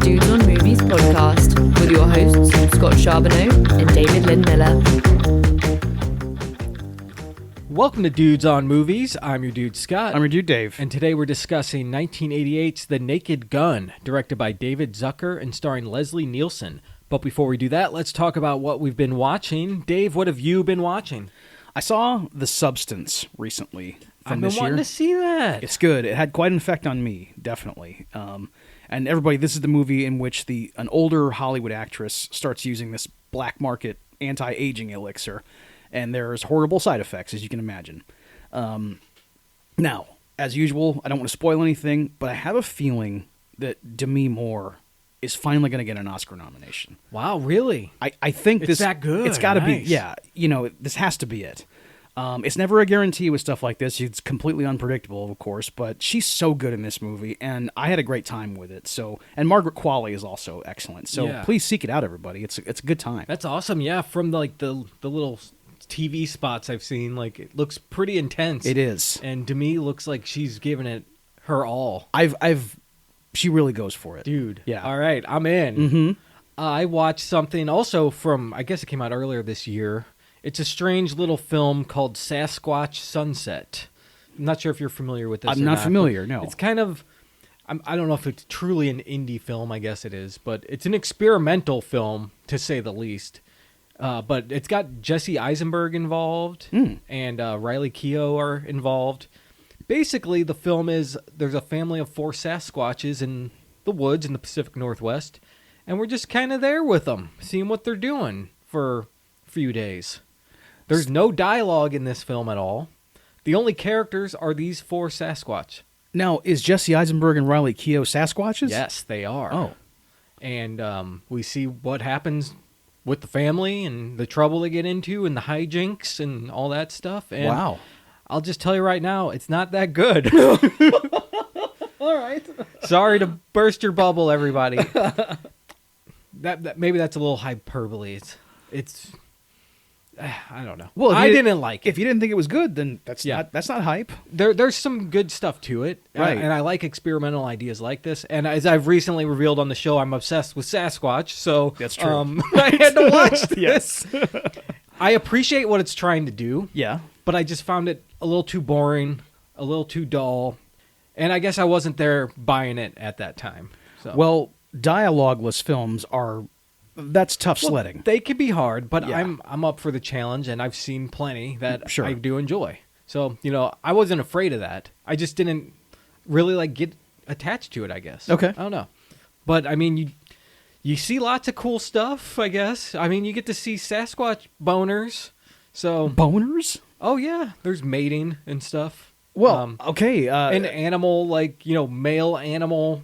Dudes on Movies podcast with your hosts, Scott Charboneau and David Lynn Miller. Welcome to Dudes on Movies. I'm your dude, Scott. I'm your dude, Dave. And today we're discussing 1988's The Naked Gun, directed by David Zucker and starring Leslie Nielsen. But before we do that, let's talk about what we've been watching. Dave, what have you been watching? I saw The Substance recently I've from been this year. wanting to see that. It's good. It had quite an effect on me, definitely. And everybody, this is the movie in which an older Hollywood actress starts using this black market anti-aging elixir, and there's horrible side effects, as you can imagine. Now, as usual, I don't want to spoil anything, but I have a feeling that Demi Moore is finally going to get an Oscar nomination. Wow, really? I think It's that good. It's got to Nice. be. Yeah, this has to be it. It's never a guarantee with stuff like this. It's completely unpredictable, of course, but she's so good in this movie, and I had a great time with it. And Margaret Qualley is also excellent. So Yeah. Please seek it out, everybody. It's a good time. That's awesome. Yeah, from the little TV spots I've seen, it looks pretty intense. It is. And Demi looks like she's giving it her all. She really goes for it. Dude. Yeah. All right, I'm in. Mm-hmm. I watched something also from, I guess it came out earlier this year. It's a strange little film called Sasquatch Sunset. I'm not sure if you're familiar with this. I'm not familiar, no. It's kind of, I don't know if it's truly an indie film, I guess it is, but it's an experimental film, to say the least. But it's got Jesse Eisenberg involved, and Riley Keough are involved. Basically, the film is, there's a family of 4 Sasquatches in the woods in the Pacific Northwest, and we're just kind of there with them, seeing what they're doing for a few days. There's no dialogue in this film at all. The only characters are these 4 Sasquatch. Now, is Jesse Eisenberg and Riley Keough Sasquatches? Yes, they are. Oh. And we see what happens with the family and the trouble they get into and the hijinks and all that stuff. And Wow. I'll just tell you right now, it's not that good. All right. Sorry to burst your bubble, everybody. That maybe that's a little hyperbole. It's I don't know. Well, I didn't like it. If you didn't think it was good, then that's not hype. There's some good stuff to it, Right. And I like experimental ideas like this. And as I've recently revealed on the show, I'm obsessed with Sasquatch. So That's true. I had to watch this. Yes. I appreciate what it's trying to do, Yeah. but I just found it a little too boring, a little too dull, and I guess I wasn't there buying it at that time. So. Well, dialogueless films that's tough Well, sledding. they can be hard, but Yeah. I'm up for the challenge, and I've seen plenty that Sure. I do enjoy. So, I wasn't afraid of that. I just didn't really get attached to it, I guess. Okay. I don't know. But I mean, you see lots of cool stuff, I guess. I mean, you get to see Sasquatch boners. So, Boners? oh yeah, there's mating and stuff. Well, okay. An animal male animal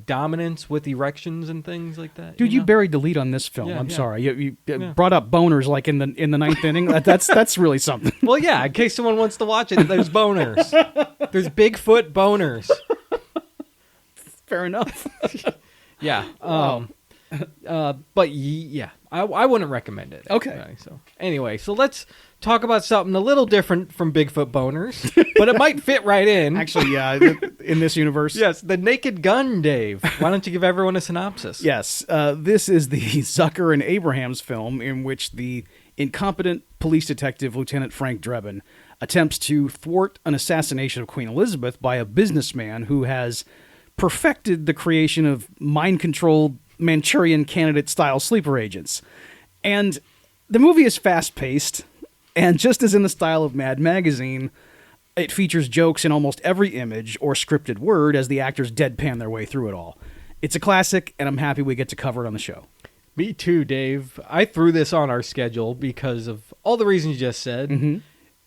dominance with erections and things like that. Dude, you buried the lead on this film. Yeah, I'm yeah. sorry. You brought up boners in the ninth inning. That's really something. Well, yeah, in case someone wants to watch it, there's boners. There's Bigfoot boners. Fair enough. Yeah. Wow. But yeah, I wouldn't recommend it. Okay. So anyway, so let's talk about something a little different from Bigfoot boners, but it might fit right in. Actually, yeah, in this universe. Yes, The Naked Gun, Dave. Why don't you give everyone a synopsis? Yes. This is the Zucker and Abrahams film in which the incompetent police detective, Lieutenant Frank Drebin, attempts to thwart an assassination of Queen Elizabeth by a businessman who has perfected the creation of mind-controlled Manchurian candidate-style sleeper agents. And the movie is fast-paced, and just as in the style of Mad Magazine, it features jokes in almost every image or scripted word as the actors deadpan their way through it all. It's a classic, and I'm happy we get to cover it on the show. Me too, Dave. I threw this on our schedule because of all the reasons you just said. Mm-hmm.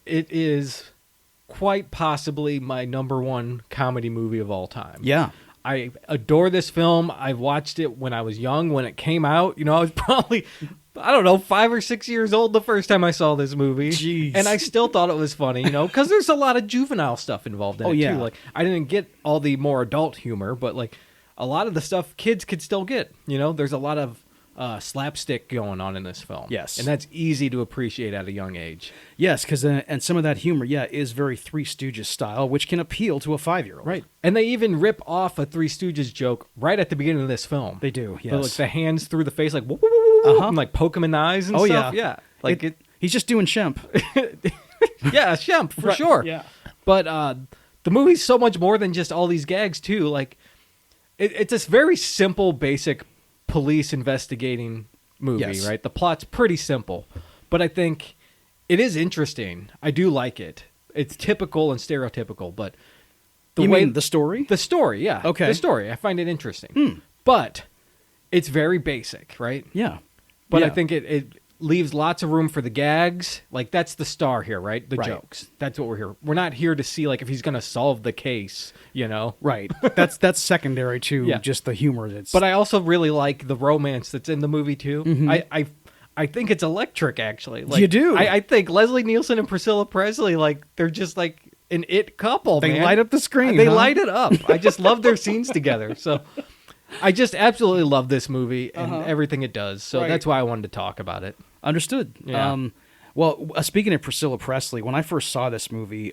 It is quite possibly my number 1 comedy movie of all time. Yeah. I adore this film. I watched it when I was young, when it came out. I was probably, 5 or 6 years old the first time I saw this movie. Jeez. And I still thought it was funny, because there's a lot of juvenile stuff involved in it, yeah. too. I didn't get all the more adult humor, but, a lot of the stuff kids could still get. There's a lot of slapstick going on in this film. Yes. And that's easy to appreciate at a young age. Yes, because and some of that humor, is very Three Stooges style, which can appeal to a 5-year-old. Right. And they even rip off a Three Stooges joke right at the beginning of this film. They do, yes. Like the hands through the face, like, whoop, whoop, whoop, whoop, and like poke him in the eyes and stuff. Yeah. Like he's just doing Shemp. yeah, Shemp, for sure. Yeah. But the movie's so much more than just all these gags, too. Like, it's this very simple, basic police investigating movie, Yes. right? The plot's pretty simple, but I think it is interesting. I do like it. It's typical and stereotypical, but You mean the story? The story, yeah. Okay. The story, I find it interesting. But it's very basic, right? Yeah. But Yeah. I think it leaves lots of room for the gags. Like, that's the star here, right? The Right. jokes. That's what we're here. We're not here to see, like, if he's going to solve the case, you know? Right. That's secondary to Yeah. just the humor. But I also really like the romance that's in the movie, too. I think it's electric, actually. Like, You do? I think Leslie Nielsen and Priscilla Presley, like, they're just, like, an it couple, They man. light up the screen, They huh? light it up. I just love their scenes together. So I just absolutely love this movie and everything it does. So Right. that's why I wanted to talk about it. Understood. Yeah. Well, speaking of Priscilla Presley, when I first saw this movie,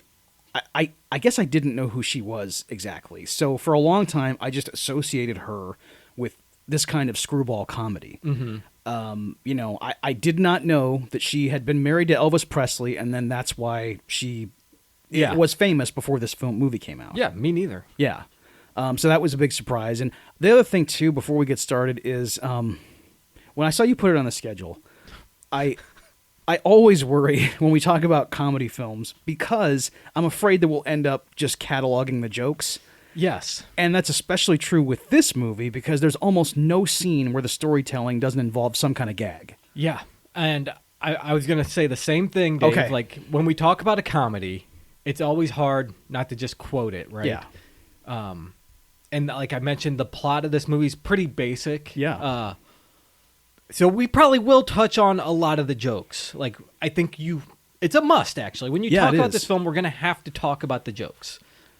I guess I didn't know who she was exactly. So for a long time, I just associated her with this kind of screwball comedy. I did not know that she had been married to Elvis Presley, and then that's why she was famous before this movie came out. Yeah, me neither. Yeah. So that was a big surprise. And the other thing, too, before we get started is when I saw you put it on the schedule, I always worry when we talk about comedy films because I'm afraid that we'll end up just cataloging the jokes. Yes. And that's especially true with this movie because there's almost no scene where the storytelling doesn't involve some kind of gag. Yeah. And I was going to say the same thing, Dave. Okay. Like, when we talk about a comedy, it's always hard not to just quote it, right? Yeah. And like I mentioned, the plot of this movie is pretty basic. Yeah. So we probably will touch on a lot of the jokes. Like, I think it's a must, actually. When you talk it about is. this film, we're going to have to talk about the jokes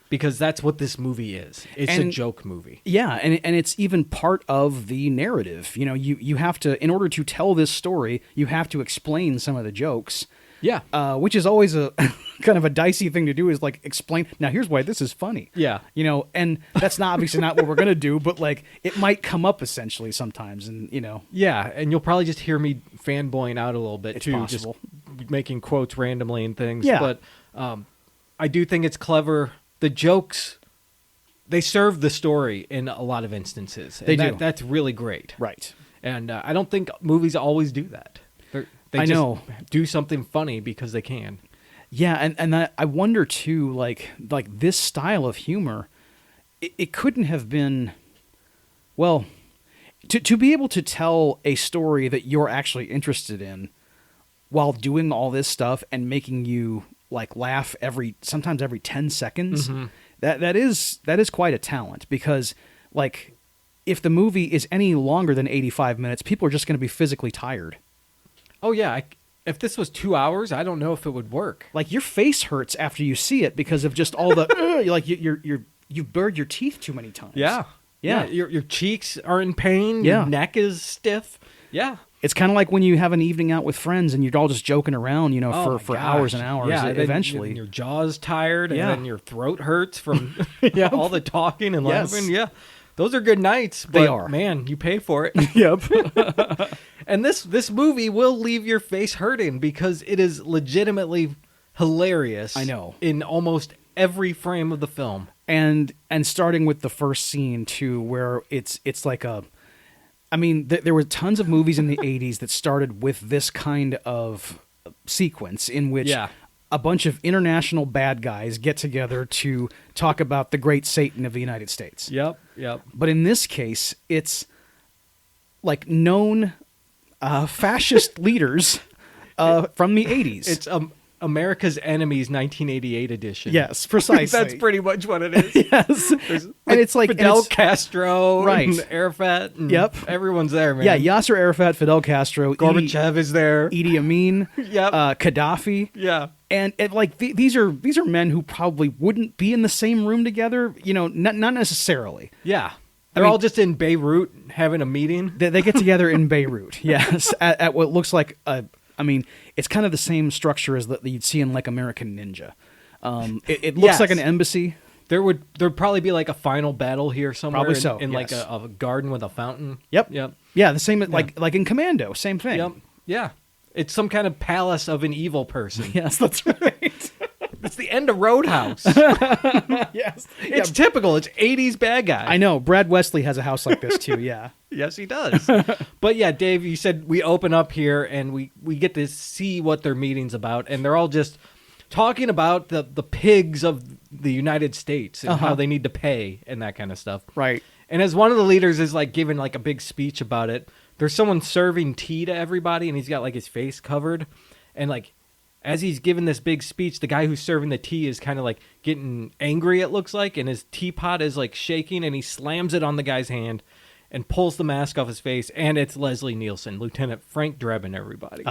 because that's what this movie is. It's a joke movie. Yeah, and it's even part of the narrative. You know, you have to, in order to tell this story, you have to explain some of the jokes. Yeah. Which is always a kind of a dicey thing to do is like explain, now here's why this is funny. Yeah. You know, and that's not obviously not what we're going to do, but like it might come up essentially sometimes and, you know. Yeah, and you'll probably just hear me fanboying out a little bit It's too, possible. just making quotes randomly and things. Yeah. But I do think it's clever. The jokes, they serve the story in a lot of instances. And They do. That's really great. Right. And I don't think movies always do that. They I just know. do something funny because they can. Yeah, and I wonder too, like this style of humor, it couldn't have been, well, to be able to tell a story that you're actually interested in, while doing all this stuff and making you like laugh sometimes every 10 seconds, that is quite a talent because like if the movie is any longer than 85 minutes, people are just going to be physically tired. Oh yeah, if this was 2 hours, I don't know if it would work. Like your face hurts after you see it because of just all the like you've burned your teeth too many times. Yeah. Yeah. Your cheeks are in pain. Yeah. Your neck is stiff. Yeah. It's kind of like when you have an evening out with friends and you're all just joking around, you know, Oh for my hours gosh. and hours. Yeah, Eventually, then your jaw's tired, Yeah. and then your throat hurts from Yep. all the talking and Yes. laughing. Yeah, those are good nights. But They are. Man, you pay for it. Yep. And this movie will leave your face hurting because it is legitimately hilarious. I know. In almost every frame of the film. and starting with the first scene too, where it's like a, I mean, there were tons of movies in the 80s that started with this kind of sequence in which Yeah. a bunch of international bad guys get together to talk about the great Satan of the United States. Yep. But in this case, it's like known fascist leaders from the 80s. It's America's Enemies 1988 edition. Yes, precisely. That's pretty much what it is. Yes. There's, And it's like Fidel and it's- Castro, Right. and Arafat, and Yep. everyone's there, man. Yeah, Yasser Arafat, Fidel Castro, Gorbachev is there. Idi Amin, Yep. Gaddafi, Yeah. and like these are men who probably wouldn't be in the same room together. You know, not necessarily. Yeah. They're all just in Beirut having a meeting. They get together in Beirut, yes, at what looks like it's kind of the same structure as that you'd see in like American Ninja. It looks like an embassy. There'd probably be like a final battle here somewhere. Probably so, in yes. like a garden with a fountain. Yep. Yeah, the same Yeah. like in Commando, same thing. Yep. Yeah. It's some kind of palace of an evil person. Yes, that's right. It's the end of Roadhouse. Yes. It's typical. It's 80s bad guy. I know. Brad Wesley has a house like this too, yeah. Yes, he does. But yeah, Dave, you said we open up here and we get to see what their meeting's about, and they're all just talking about the pigs of the United States and how they need to pay and that kind of stuff. Right. And as one of the leaders is like giving like a big speech about it, there's someone serving tea to everybody, and he's got like his face covered, and like as he's giving this big speech, the guy who's serving the tea is kind of like getting angry, it looks like, and his teapot is like shaking, and he slams it on the guy's hand and pulls the mask off his face, and it's Leslie Nielsen, Lieutenant Frank Drebin, everybody.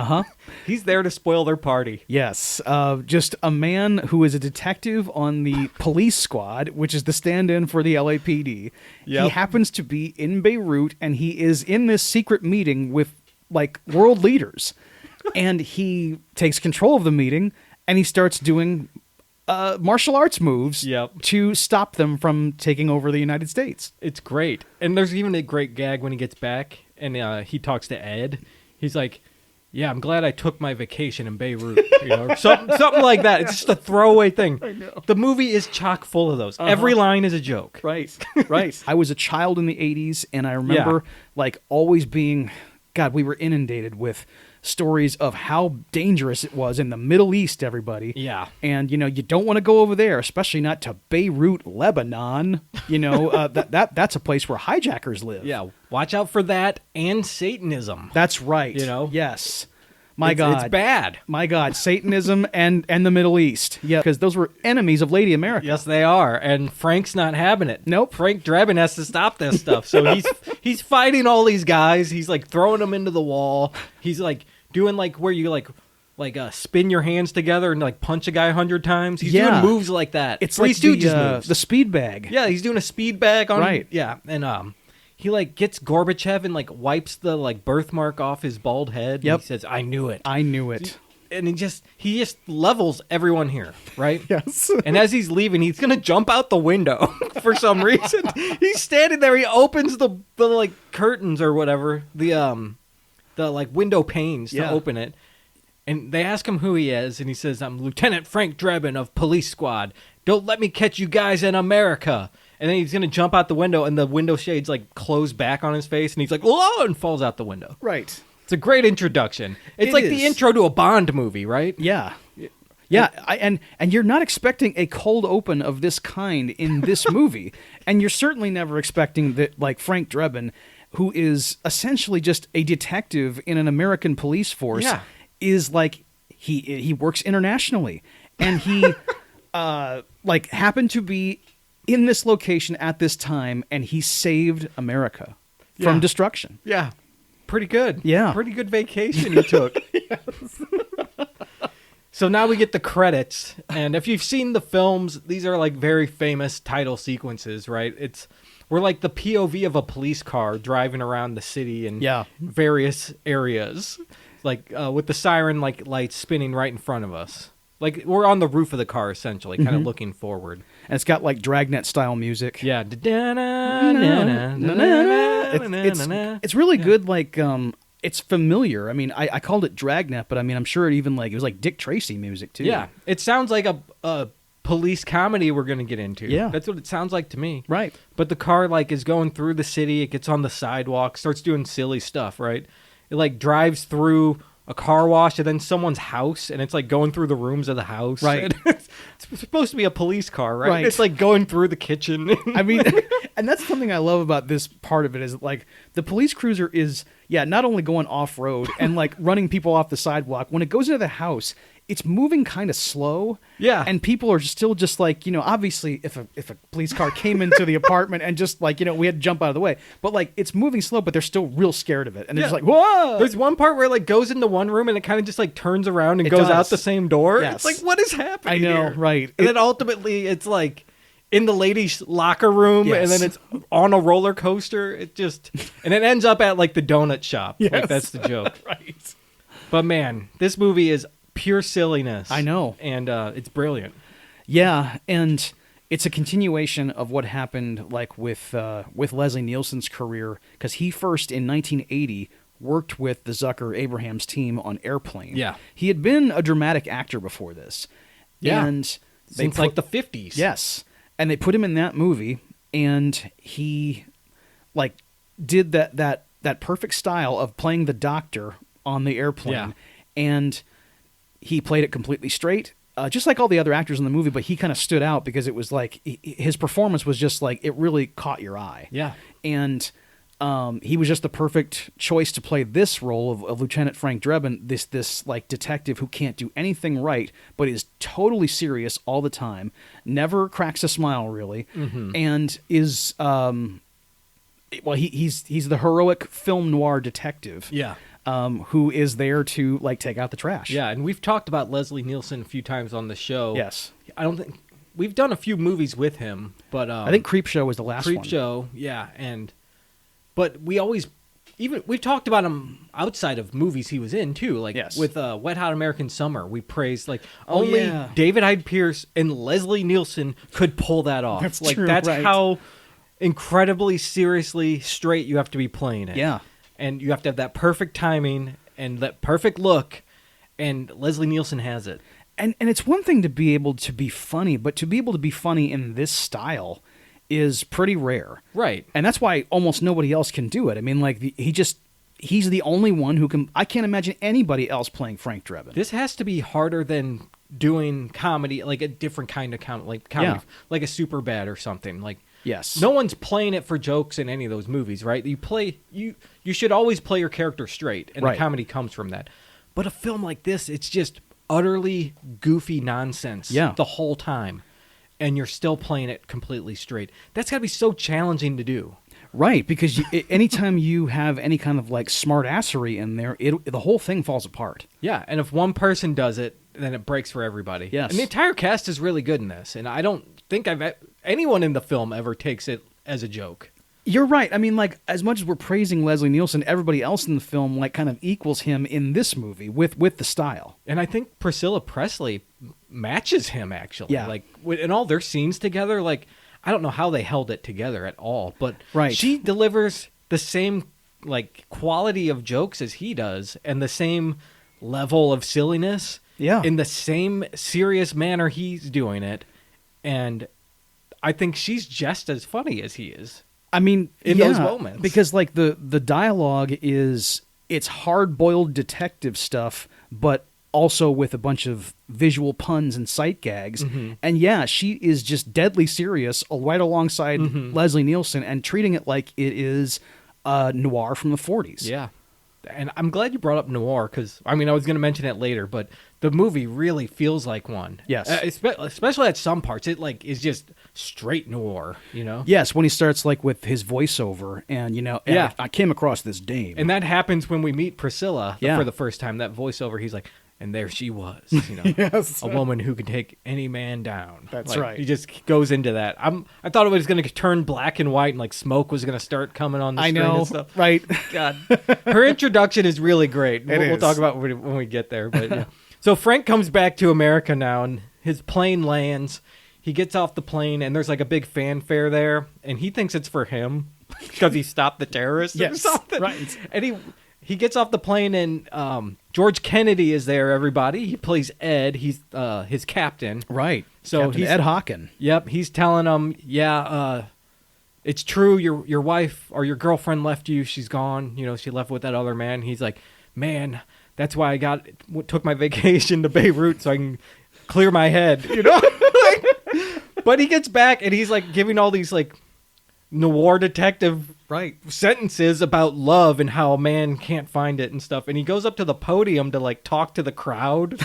He's there to spoil their party. Yes. Just a man who is a detective on the police squad, which is the stand-in for the LAPD. Yep. He happens to be in Beirut, and he is in this secret meeting with, like, world leaders. And he takes control of the meeting, and he starts doing martial arts moves to stop them from taking over the United States. It's great. And there's even a great gag when he gets back, and he talks to Ed. He's like, yeah, I'm glad I took my vacation in Beirut. You know, something like that. It's just a throwaway thing. I know. The movie is chock full of those. Every line is a joke. Right, right. I was a child in the 80s, and I remember like always being, God, we were inundated with stories of how dangerous it was in the Middle East, everybody. Yeah. And, you know, you don't want to go over there, especially not to Beirut, Lebanon. You know, that's a place where hijackers live. Yeah. Watch out for that and Satanism. That's right. You know? Yes. My God. It's bad. My God. Satanism and the Middle East. Yeah. Because those were enemies of Lady America. Yes, they are. And Frank's not having it. Nope. Frank Drebin has to stop this stuff. So he's fighting all these guys. He's like throwing them into the wall. He's like doing like where you like spin your hands together and like punch a guy 100 times. He's doing moves like that. It's Three like Stooges moves. The speed bag. Yeah, he's doing a speed bag on. Right. Yeah, and he like gets Gorbachev and like wipes the like birthmark off his bald head. Yep. And he says, "I knew it." I knew it. And he just levels everyone here, right? Yes. And as he's leaving, he's gonna jump out the window for some reason. He's standing there. He opens the like curtains or whatever, the like window panes to open it. And they ask him who he is, and he says, "I'm Lieutenant Frank Drebin of Police Squad. Don't let me catch you guys in America." And then he's gonna jump out the window, and the window shades like close back on his face, and he's like, "Whoa!" and falls out the window. Right. It's a great introduction. It's like the intro to a Bond movie, right? Yeah. Yeah, and you're not expecting a cold open of this kind in this movie, and you're certainly never expecting that, like Frank Drebin, who is essentially just a detective in an American police force, is like he works internationally, and he like happened to be in this location at this time, and he saved America from destruction. Yeah. Pretty good. Yeah. Pretty good vacation you took. So now we get the credits, and if you've seen the films, these are like very famous title sequences, right? We're like the POV of a police car driving around the city in various areas, like with the siren like lights spinning right in front of us. Like we're on the roof of the car essentially, kind of looking forward. And it's got like Dragnet style music. Yeah. It's really good. Like it's familiar. I mean, I called it Dragnet, but I mean, I'm sure it was like Dick Tracy music too. Yeah, it sounds like a police comedy we're gonna get into. Yeah, that's what it sounds like to me. Right. But the car like is going through the city. It gets on the sidewalk, starts doing silly stuff. Right. It like drives through a car wash and then someone's house, and it's like going through the rooms of the house. Right. It's supposed to be a police car, right? Right. It's like going through the kitchen. I mean, and that's something I love about this part of it is like the police cruiser is, not only going off-road and like running people off the sidewalk. When it goes into the house, it's moving kind of slow. Yeah. And people are still just like, obviously if a police car came into the apartment and just like, we had to jump out of the way. But like it's moving slow, but they're still real scared of it. And they're just like, whoa! There's one part where it like goes into one room and it kind of just like turns around and goes out the same door. Yes. It's like, what is happening I know, here? right. And then ultimately it's like in the ladies' locker room, Yes. and then it's on a roller coaster. And it ends up at like the donut shop. Yes. Like that's the joke. Right. But man, this movie is pure silliness. I know. And it's brilliant. Yeah, and it's a continuation of what happened like with Leslie Nielsen's career, because he first in 1980 worked with the Zucker-Abrahams team on Airplane. Yeah. He had been a dramatic actor before this. Yeah. And Since like the 50s. Yes. And they put him in that movie, and he like did that perfect style of playing the doctor on the airplane. Yeah. And he played it completely straight, just like all the other actors in the movie, but he kind of stood out because it was like his performance was just like, it really caught your eye. Yeah. And he was just the perfect choice to play this role of Lieutenant Frank Drebin, this like detective who can't do anything right, but is totally serious all the time, never cracks a smile really, and is he's the heroic film noir detective. Yeah. Who is there to like take out the trash. Yeah, and we've talked about Leslie Nielsen a few times on the show. Yes. I don't think we've done a few movies with him, but I think Creepshow was the last one. Creepshow, yeah, but we've talked about him outside of movies he was in too, like Yes. with Wet Hot American Summer. We praised like Oh, only yeah. David Hyde Pierce and Leslie Nielsen could pull that off. That's like true, that's right. how incredibly seriously straight you have to be playing it. Yeah. And you have to have that perfect timing and that perfect look, and Leslie Nielsen has it. And it's one thing to be able to be funny, but to be able to be funny in this style is pretty rare. Right. And that's why almost nobody else can do it. I mean, like he's the only one who can. I can't imagine anybody else playing Frank Drebin. This has to be harder than doing comedy, like a different kind of comedy, Yeah. like a Superbad or something. Like, Yes. no one's playing it for jokes in any of those movies, right? You should always play your character straight, and Right. the comedy comes from that. But a film like this, it's just utterly goofy nonsense Yeah. the whole time, and you're still playing it completely straight. That's got to be so challenging to do. Right, because anytime you have any kind of like smart assery in there, the whole thing falls apart. Yeah, and if one person does it, then it breaks for everybody. Yes. And the entire cast is really good in this, and I don't think anyone in the film ever takes it as a joke. You're right. I mean, like, as much as we're praising Leslie Nielsen, everybody else in the film like kind of equals him in this movie with the style. And I think Priscilla Presley matches him, actually. Yeah. Like, in all their scenes together, like, I don't know how they held it together at all, but Right. she delivers the same, like, quality of jokes as he does, and the same level of silliness. Yeah. In the same serious manner he's doing it. And I think she's just as funny as he is. I mean, In those moments. because like the dialogue it's hard-boiled detective stuff, but also with a bunch of visual puns and sight gags. Mm-hmm. And yeah, she is just deadly serious right alongside Leslie Nielsen and treating it like it is noir from the 40s. Yeah. And I'm glad you brought up noir because, I mean, I was going to mention it later, but the movie really feels like one. Yes. Especially at some parts. It, like, is just straight noir, you know? Yes, when he starts like with his voiceover and, Yeah. I came across this dame. And that happens when we meet Priscilla Yeah. for the first time. That voiceover, he's like, and there she was, you know, Yes. a woman who could take any man down. That's Like, right. He just goes into that. I thought it was going to turn black and white and like smoke was going to start coming on the I screen know, and stuff. right? God, her introduction is really great. We'll is. talk about it when we get there. But yeah. So Frank comes back to America now, and his plane lands. He gets off the plane, and there's like a big fanfare there, and he thinks it's for him because he stopped the terrorists or Yes, something. right. And he gets off the plane, and George Kennedy is there. Everybody. He plays Ed. He's his captain. Right. So Captain he's Ed Hawken. Yep, he's telling him, it's true. Your wife or your girlfriend left you. She's gone. You know, she left with that other man. He's like, man, that's why I took my vacation to Beirut so I can clear my head. You know, but he gets back and he's like giving all these like noir detective sentences about love and how a man can't find it and stuff. And he goes up to the podium to like talk to the crowd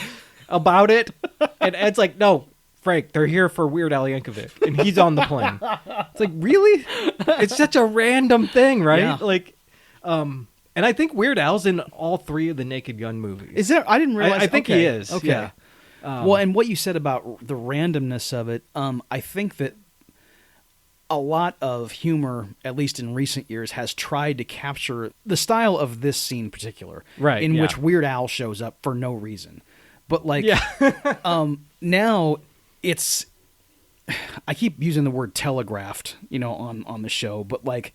about it. And Ed's like, no. Frank, they're here for Weird Al Yankovic, and he's on the plane. It's like, really? It's such a random thing, right? Yeah. Like, and I think Weird Al's in all three of the Naked Gun movies. Is there? I didn't realize. I think okay. he is. Okay. Yeah. Well, and what you said about the randomness of it, I think that a lot of humor, at least in recent years, has tried to capture the style of this scene in particular, Right, in yeah. which Weird Al shows up for no reason. But like, now it's, I keep using the word telegraphed, on the show, but like,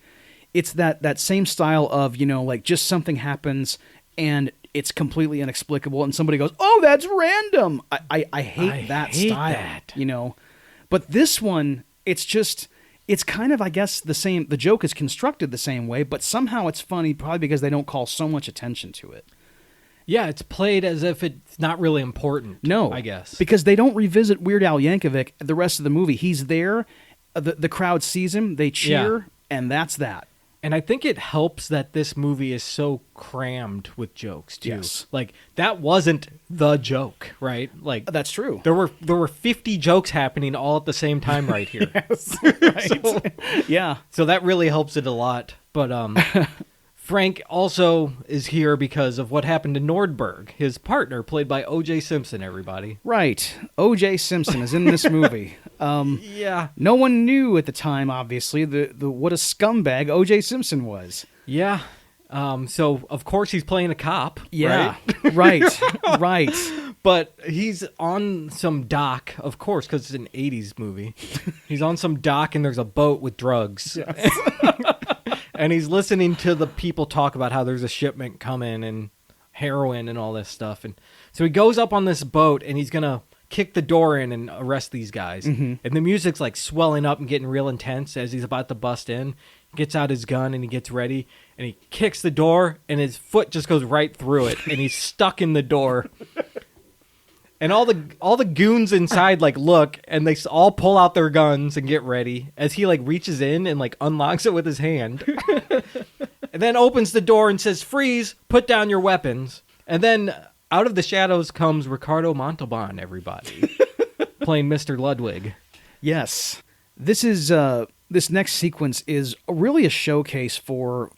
it's that same style of, like just something happens and it's completely inexplicable and somebody goes, "Oh, that's random." I hate that style, But this one, it's kind of, I guess, the same. The joke is constructed the same way, but somehow it's funny, probably because they don't call so much attention to it. Yeah, it's played as if it's not really important. No, I guess. because they don't revisit Weird Al Yankovic the rest of the movie. He's there, the crowd sees him, they cheer, and that's that. And I think it helps that this movie is so crammed with jokes too. Yes. Like that wasn't the joke, right? Like That's true. there were 50 jokes happening all at the same time right here. Yes, right. Yeah. So that really helps it a lot. But Frank also is here because of what happened to Nordberg, his partner, played by O.J. Simpson, everybody. Right. O.J. Simpson is in this movie. Yeah. No one knew at the time, obviously, the what a scumbag O.J. Simpson was. Yeah. So, of course, he's playing a cop. Yeah. Right? Right. But he's on some dock, of course, because it's an 80s movie. He's on some dock and there's a boat with drugs. Yes. And he's listening to the people talk about how there's a shipment coming and heroin and all this stuff. And so he goes up on this boat and he's going to kick the door in and arrest these guys. Mm-hmm. And the music's like swelling up and getting real intense as he's about to bust in. He gets out his gun and he gets ready and he kicks the door and his foot just goes right through it and he's stuck in the door. And all the goons inside like look and they all pull out their guns and get ready as he like reaches in and like unlocks it with his hand. And then opens the door and says, "Freeze, put down your weapons." And then out of the shadows comes Ricardo Montalban, everybody, playing Mr. Ludwig. Yes. This is this next sequence is really a showcase for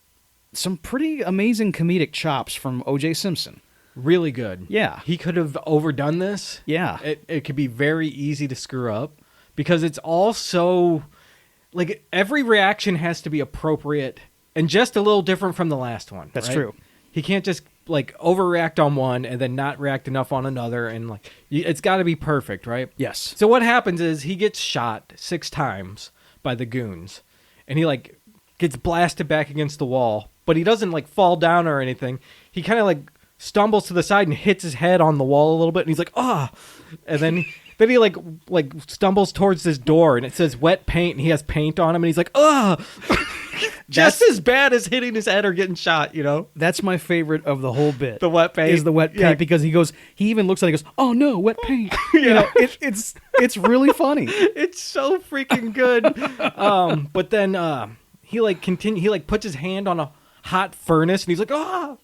some pretty amazing comedic chops from O.J. Simpson. Really good. Yeah. He could have overdone this. Yeah. It could be very easy to screw up because it's all so, like, every reaction has to be appropriate and just a little different from the last one. That's right? true. He can't just, like, overreact on one and then not react enough on another. And, like, it's got to be perfect, right? Yes. So what happens is he gets shot 6 times by the goons. And he, like, gets blasted back against the wall. But he doesn't, like, fall down or anything. He kind of, like, stumbles to the side and hits his head on the wall a little bit, and he's like, "Ah!" And then he like stumbles towards this door, and it says wet paint, and he has paint on him, and he's like, "Ah!" Just as bad as hitting his head or getting shot, That's my favorite of the whole bit. The wet paint is the wet paint because he even looks at it and goes, "Oh no, wet paint!" It's really funny. It's so freaking good. But then he puts his hand on a hot furnace, and he's like, "Ah!"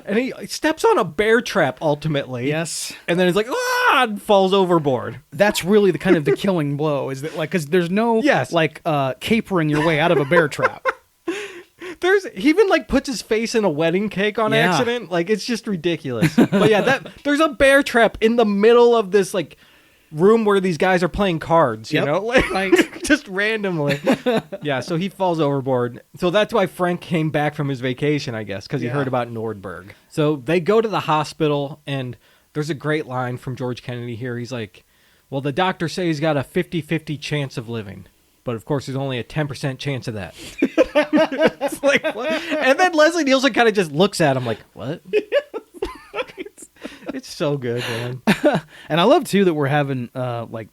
And he steps on a bear trap ultimately. Yes. And then he's like, "Ah!" and falls overboard. That's really the kind of the killing blow, is that like, because there's no capering your way out of a bear trap. He even like puts his face in a wedding cake on accident. Like, it's just ridiculous. But yeah, there's a bear trap in the middle of this like room where these guys are playing cards, like, right. Just randomly. Yeah, so he falls overboard. So that's why Frank came back from his vacation, I guess, because he heard about Nordberg. So they go to the hospital, and there's a great line from George Kennedy here. He's like, "Well, the doctors say he's got a 50-50 chance of living. But, of course, there's only a 10% chance of that." It's like, what? And then Leslie Nielsen kind of just looks at him like, "What?" It's so good, man. And I love, too, that we're having,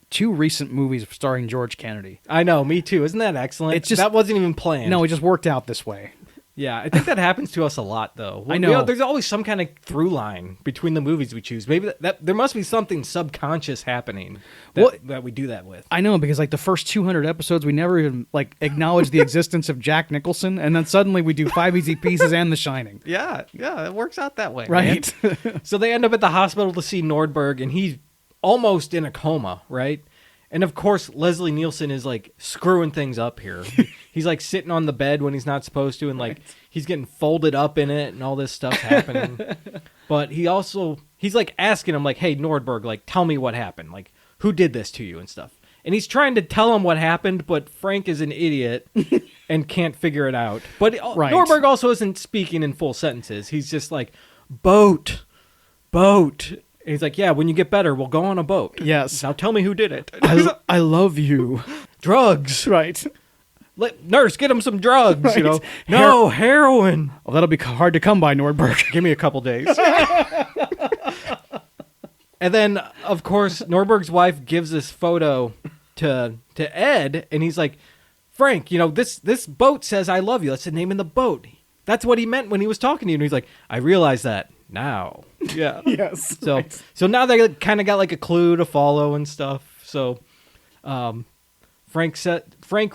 2 recent movies starring George Kennedy. I know, me too. Isn't that excellent? That wasn't even planned. No, it just worked out this way. Yeah, I think that happens to us a lot, though. I know. There's always some kind of through line between the movies we choose. Maybe that there must be something subconscious happening that we do that with. I know, because like the first 200 episodes, we never even like acknowledged the existence of Jack Nicholson, and then suddenly we do 5 Easy Pieces and The Shining. Yeah, it works out that way. Right. So they end up at the hospital to see Nordberg, and he's almost in a coma, right? And of course, Leslie Nielsen is like screwing things up here. He's like sitting on the bed when he's not supposed to, and like he's getting folded up in it, and all this stuff's happening. But he's like asking him, like, "Hey, Nordberg, like, tell me what happened. Like, who did this to you and stuff?" And he's trying to tell him what happened, but Frank is an idiot and can't figure it out. But Norberg also isn't speaking in full sentences. He's just like, boat. And he's like, yeah, when you get better, we'll go on a boat. Yes. Now tell me who did it. I love you. Drugs. Right. Nurse, get him some drugs. Right. You know, no, heroin. Well, that'll be hard to come by, Nordberg. Give me a couple days. And then, of course, Norberg's wife gives this photo to Ed, and he's like, Frank, you know, this boat says I love you. That's the name of the boat. That's what he meant when he was talking to you. And he's like, I realize that now. Yeah. Yes. So now they kind of got like a clue to follow and stuff. So Frank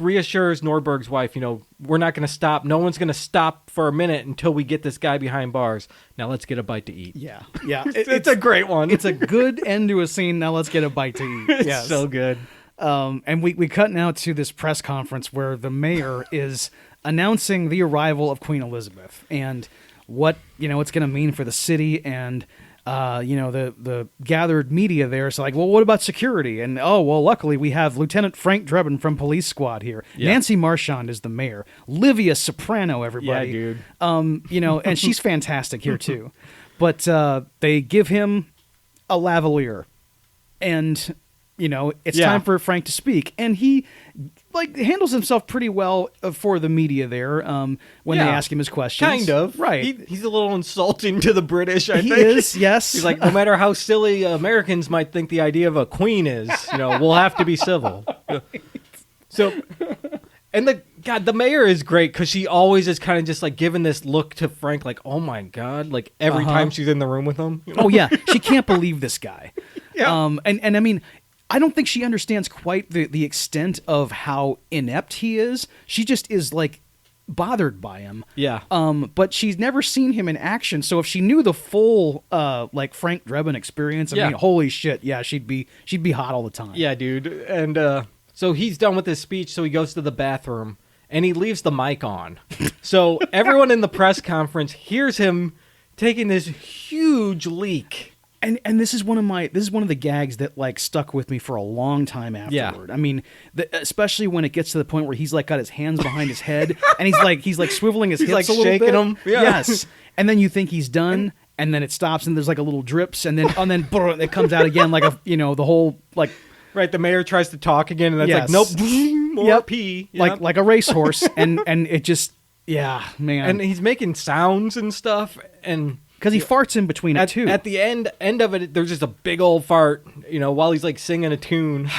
reassures Norberg's wife, you know, we're not going to stop. No one's going to stop for a minute until we get this guy behind bars. Now let's get a bite to eat. Yeah. It's a great one. It's a good end to a scene. Now let's get a bite to eat. It's yes. so good. And we cut now to this press conference where the mayor is announcing the arrival of Queen Elizabeth and what, you know, it's going to mean for the city and, you know, the gathered media there. So like, well, what about security? And, luckily we have Lieutenant Frank Drebin from Police Squad here. Yeah. Nancy Marchand is the mayor. Livia Soprano, everybody. Yeah, dude. You know, and she's fantastic here too. But they give him a lavalier and, you know, it's time for Frank to speak. And he like handles himself pretty well for the media there when they ask him his questions. Kind of. Right. He's a little insulting to the British, I think. He is, yes. He's like, no matter how silly Americans might think the idea of a queen is, you know, we'll have to be civil. Right. So, and the mayor is great because she always is kind of just like giving this look to Frank like, oh my God, like every time she's in the room with him. You know? Oh, yeah. She can't believe this guy. Yeah. And I mean, I don't think she understands quite the extent of how inept he is. She just is like bothered by him. Yeah. But she's never seen him in action. So if she knew the full like Frank Drebin experience, I mean, holy shit, yeah, she'd be hot all the time. Yeah, dude. And so he's done with his speech, so he goes to the bathroom and he leaves the mic on. So everyone in the press conference hears him taking this huge leak. And this is one of the gags that like stuck with me for a long time afterward. Yeah. I mean, especially when it gets to the point where he's like got his hands behind his head and he's like swiveling his hips like a little shaking bit. them. Yeah. Yes. And then you think he's done, and then it stops, and there's like a little drips, and then it comes out again like the whole like. Right, the mayor tries to talk again, and that's like, nope, more pee. Yep. Like a racehorse, and it just, yeah, man. And he's making sounds and stuff, and because he farts in between it too. At the end of it, there's just a big old fart, you know, while he's like singing a tune.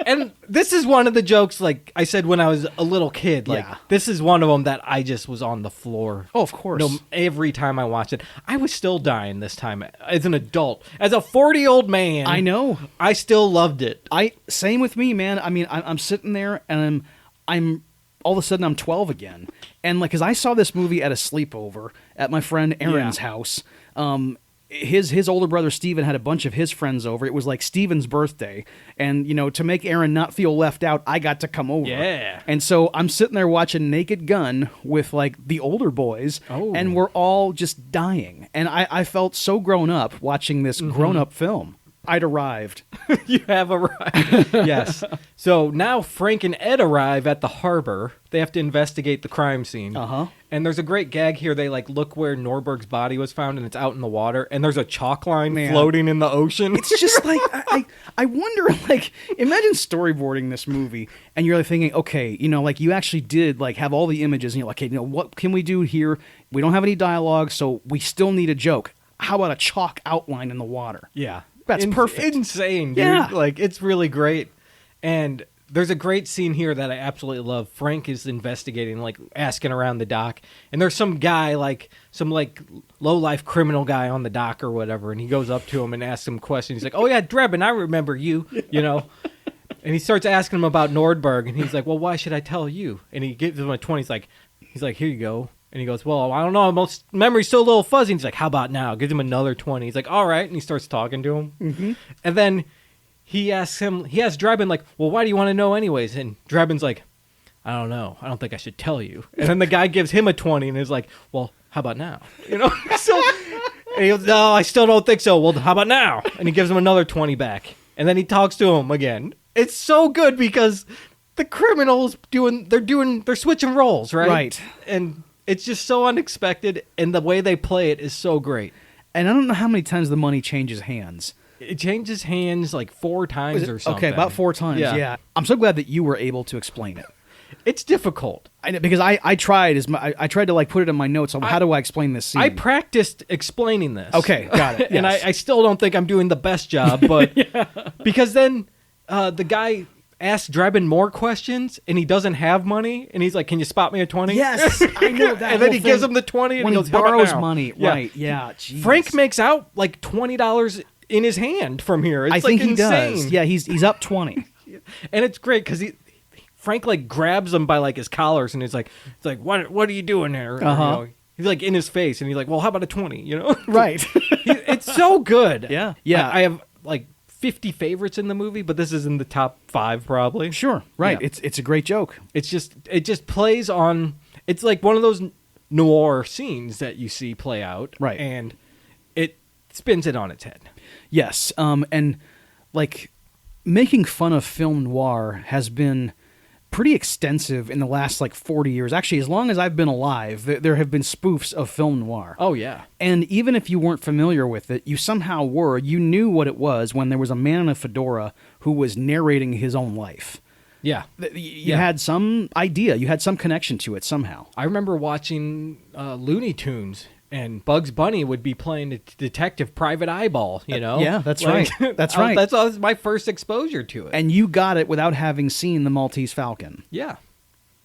And this is one of the jokes, like I said when I was a little kid. Like this is one of them that I just was on the floor. Oh, of course. Every time I watched it, I was still dying this time as an adult, as a 40-year-old man. I know. I still loved it. Same with me, man. I mean, I'm sitting there and I'm all of a sudden I'm 12 again, and like, cause I saw this movie at a sleepover at my friend Aaron's house. His older brother Steven had a bunch of his friends over. It was like Steven's birthday. And, you know, to make Aaron not feel left out, I got to come over. Yeah. And so I'm sitting there watching Naked Gun with like the older boys, and we're all just dying. And I felt so grown up watching this grown up film. I'd arrived. You have arrived. Yes. So now Frank and Ed arrive at the harbor. They have to investigate the crime scene. And there's a great gag here. They like look where Norberg's body was found, and it's out in the water, and there's a chalk line floating in the ocean. It's just like I wonder, like, imagine storyboarding this movie, and you're like thinking, okay, you know, like you actually did like have all the images, and you're like, okay, you know, what can we do here? We don't have any dialogue, so we still need a joke. How about a chalk outline in the water? Yeah. That's perfect. Insane, dude. Yeah. Like, it's really great. And there's a great scene here that I absolutely love. Frank is investigating, like, asking around the dock. And there's some guy, like, some, like, low-life criminal guy on the dock or whatever. And he goes up to him and asks him questions. He's like, oh, yeah, Drebin, I remember you, you know. And he starts asking him about Nordberg. And he's like, well, why should I tell you? And he gives him a 20. He's like, here you go. And he goes, well, I don't know. My memory's still a little fuzzy. And he's like, how about now? Gives him another 20. He's like, all right. And he starts talking to him. Mm-hmm. And then he asks Drebin, like, well, why do you want to know anyways? And Drebin's like, I don't know. I don't think I should tell you. And then the guy gives him a 20 and is like, well, how about now? You know? And he goes, no, I still don't think so. Well, how about now? And he gives him another 20 back. and then he talks to him again. It's so good because the criminals they're switching roles, right? Right. And it's just so unexpected, and the way they play it is so great. And I don't know how many times the money changes hands. It changes hands like 4 times or something. Okay, about 4 times, yeah. I'm so glad that you were able to explain it. It's difficult. Because I tried I tried to like put it in my notes on how do I explain this scene. I practiced explaining this. Okay, got it. And yes. I still don't think I'm doing the best job, but because then the guy asks Drebin more questions, and he doesn't have money, and he's like, "Can you spot me a 20?" Yes, I know that. And then he gives him the 20, and when he goes, he borrows "How about now?" money, right? Yeah, geez. Frank makes out like $20 in his hand from here. It's I think like he insane. does. Yeah, he's up 20. And it's great because Frank like grabs him by like his collars, and he's like, "What are you doing here?" Or, he's like in his face, and he's like, "Well, how about a 20?" You know, Right? it's so good. Yeah. I have like 50 favorites in the movie, but this is in the top 5 probably. Sure, right. Yeah. It's a great joke. It just plays on. It's like one of those noir scenes that you see play out, Right. And it spins it on its head. Yes, and like making fun of film noir has been pretty extensive in the last like 40 years. Actually, as long as I've been alive, there have been spoofs of film noir. Oh yeah. And even if you weren't familiar with it, you somehow were. You knew what it was when there was a man in a fedora who was narrating his own life. Yeah. You had some idea. You had some connection to it somehow. I remember watching Looney Tunes, and Bugs Bunny would be playing a detective Private Eyeball, you know? Yeah, that's right. That's right. That was my first exposure to it. And you got it without having seen the Maltese Falcon. Yeah.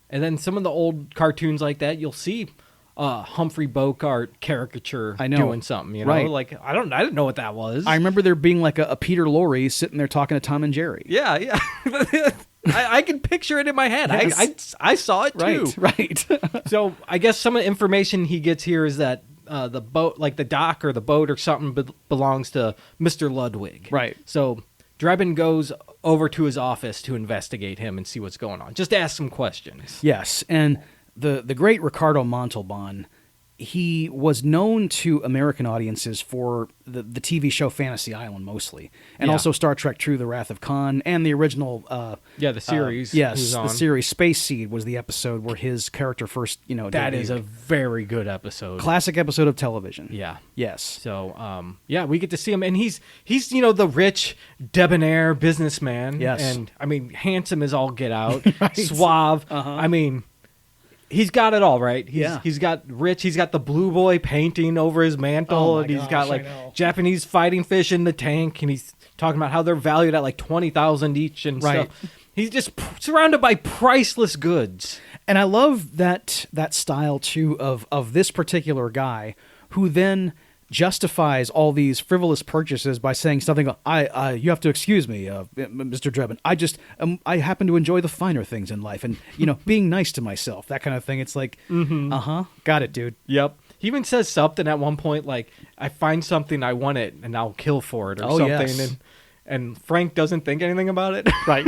And then some of the old cartoons like that, you'll see Humphrey Bogart caricature doing something, you know? Right. Like, I didn't know what that was. I remember there being like a Peter Lorre sitting there talking to Tom and Jerry. Yeah. I can picture it in my head. Yes. I saw it too. Right. So I guess some of the information he gets here is that the boat, like the dock or the boat or something, belongs to Mr. Ludwig. Right. So Drebin goes over to his office to investigate him and see what's going on. Just ask some questions. Yes, and the great Ricardo Montalban, he was known to American audiences for the TV show Fantasy Island mostly, and also Star Trek True: The Wrath of Khan, and the original the series. Yes, the series Space Seed was the episode where his character first, that debuted. is a very good episode. Classic episode of television. Yeah. Yes. So, we get to see him, and he's the rich, debonair businessman. Yes. And, I mean, handsome as all get out. Right. Suave. Uh-huh. I mean, he's got it all, right? He's got rich. He's got the Blue Boy painting over his mantle, and he's got, like, Japanese fighting fish in the tank, and he's talking about how they're valued at, like, $20,000 each and stuff. He's just surrounded by priceless goods. And I love that style, too, of this particular guy who then justifies all these frivolous purchases by saying something, you have to excuse me, Mr. Drebin. I happen to enjoy the finer things in life and, being nice to myself, that kind of thing. It's like, got it, dude. Yep. He even says something at one point like, I find something, I want it, and I'll kill for it or something. Yes. And Frank doesn't think anything about it. Right.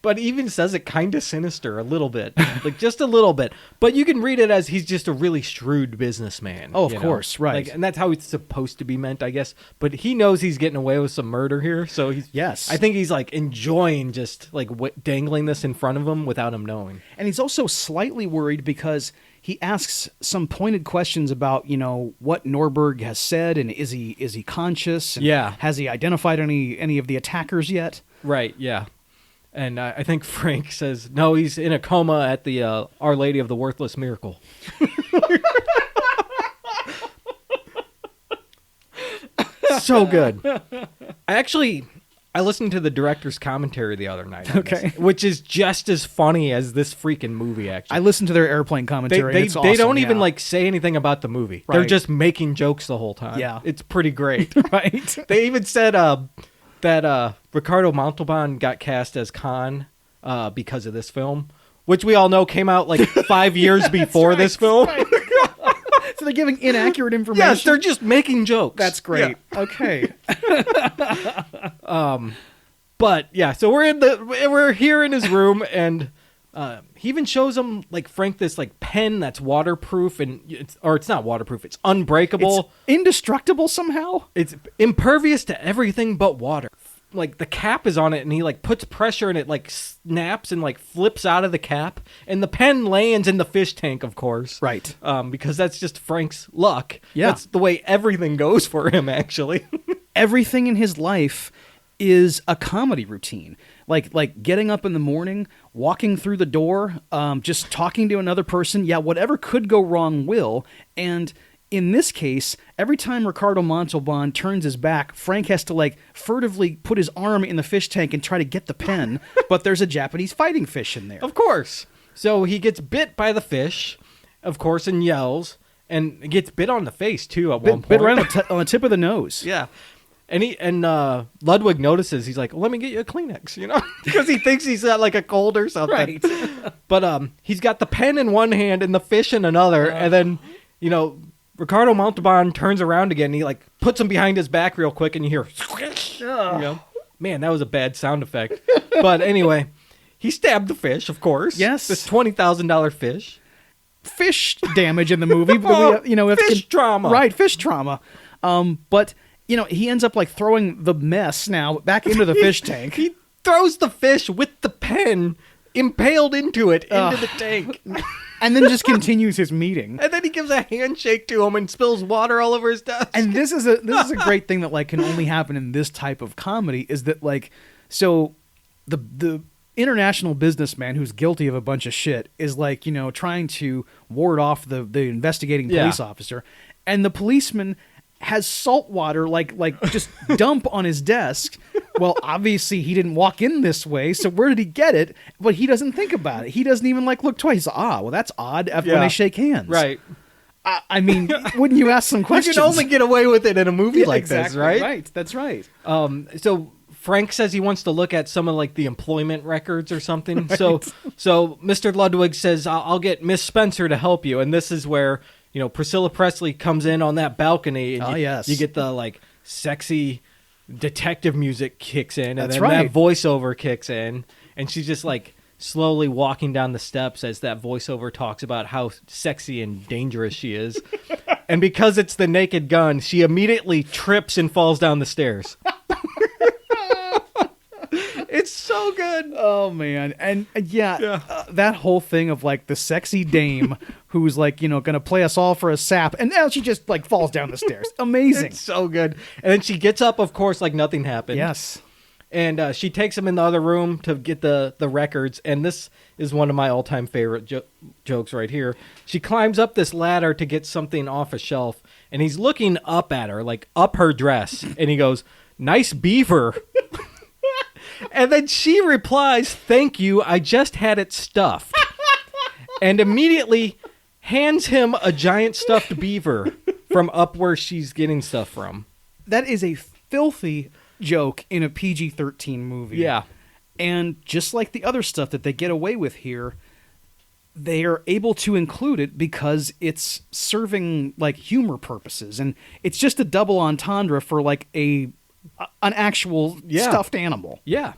But he even says it kind of sinister a little bit, like just a little bit. But you can read it as he's just a really shrewd businessman. Oh, of course, right. and that's how it's supposed to be meant, I guess. But he knows he's getting away with some murder here, so I think he's like enjoying just like dangling this in front of him without him knowing. And he's also slightly worried because he asks some pointed questions about, what Norberg has said, and is he conscious? And has he identified any of the attackers yet? Right. Yeah. And I think Frank says, no, he's in a coma at the Our Lady of the Worthless Miracle. So good. I listened to the director's commentary the other night. Okay. Which is just as funny as this freaking movie, actually. I listened to their airplane commentary. They it's awesome, don't even like say anything about the movie. Right. They're just making jokes the whole time. Yeah. It's pretty great. Right. They even said that Ricardo Montalban got cast as Khan because of this film, which we all know came out like 5 years before this film. Right. So they're giving inaccurate information? Yes, they're just making jokes. That's great. Yeah. Okay. But yeah, so we're here in his room, and he even shows him like Frank this like pen that's waterproof, and it's not waterproof, it's unbreakable. It's indestructible somehow. It's impervious to everything but water. like the cap is on it, and he like puts pressure, and it like snaps and like flips out of the cap, and the pen lands in the fish tank, of course. Right. Because that's just Frank's luck. Yeah. That's the way everything goes for him, actually. Everything in his life is a comedy routine. Like getting up in the morning, walking through the door, just talking to another person. Yeah, whatever could go wrong will. And in this case, every time Ricardo Montalban turns his back, Frank has to like furtively put his arm in the fish tank and try to get the pen. But there's a Japanese fighting fish in there. Of course. So he gets bit by the fish, of course, and yells, and gets bit on the face too at one point. Bit right on the tip of the nose. Yeah. And Ludwig notices. He's like, "Let me get you a Kleenex," because he thinks he's got like a cold or something. Right. But he's got the pen in one hand and the fish in another, and then Ricardo Montalban turns around again. And he like puts him behind his back real quick, and you hear squish. Man, that was a bad sound effect. But anyway, he stabbed the fish, of course. Yes, this $20,000 fish. Fish damage in the movie. Fish trauma. Right, fish trauma. But he ends up like throwing the mess now back into the fish tank. He throws the fish with the pen impaled into it into the tank. And then just continues his meeting. And then he gives a handshake to him and spills water all over his desk. And this is a great thing that like can only happen in this type of comedy is that like so the international businessman who's guilty of a bunch of shit is like, trying to ward off the investigating police officer, and the policeman has salt water like just dump on his desk. Well, obviously he didn't walk in this way, so where did he get it? But he doesn't think about it. He doesn't even like look twice. Well, that's odd when they shake hands. Right. I mean, wouldn't you ask some questions? You can only get away with it in a movie like this, right? Right, that's right. So Frank says he wants to look at some of like the employment records or something. Right. So Mr. Ludwig says, I'll get Miss Spencer to help you. And this is where, Priscilla Presley comes in on that balcony. And you get the like sexy detective music kicks in. And then that voiceover kicks in. And she's just like slowly walking down the steps as that voiceover talks about how sexy and dangerous she is. And because it's the Naked Gun, she immediately trips and falls down the stairs. It's so good. Oh man. And that whole thing of like the sexy dame who's like, gonna play us all for a sap, and now she just like falls down the stairs. Amazing. It's so good. And then she gets up, of course, like nothing happened. Yes. And she takes him in the other room to get the records. And this is one of my all-time favorite jokes right here. She climbs up this ladder to get something off a shelf, and he's looking up at her, like up her dress. And he goes, "Nice beaver." And then she replies, "Thank you, I just had it stuffed." And immediately hands him a giant stuffed beaver from up where she's getting stuff from. That is a filthy joke in a PG-13 movie. Yeah. And just like the other stuff that they get away with here, they are able to include it because it's serving like humor purposes. And it's just a double entendre for like an actual stuffed animal. Yeah.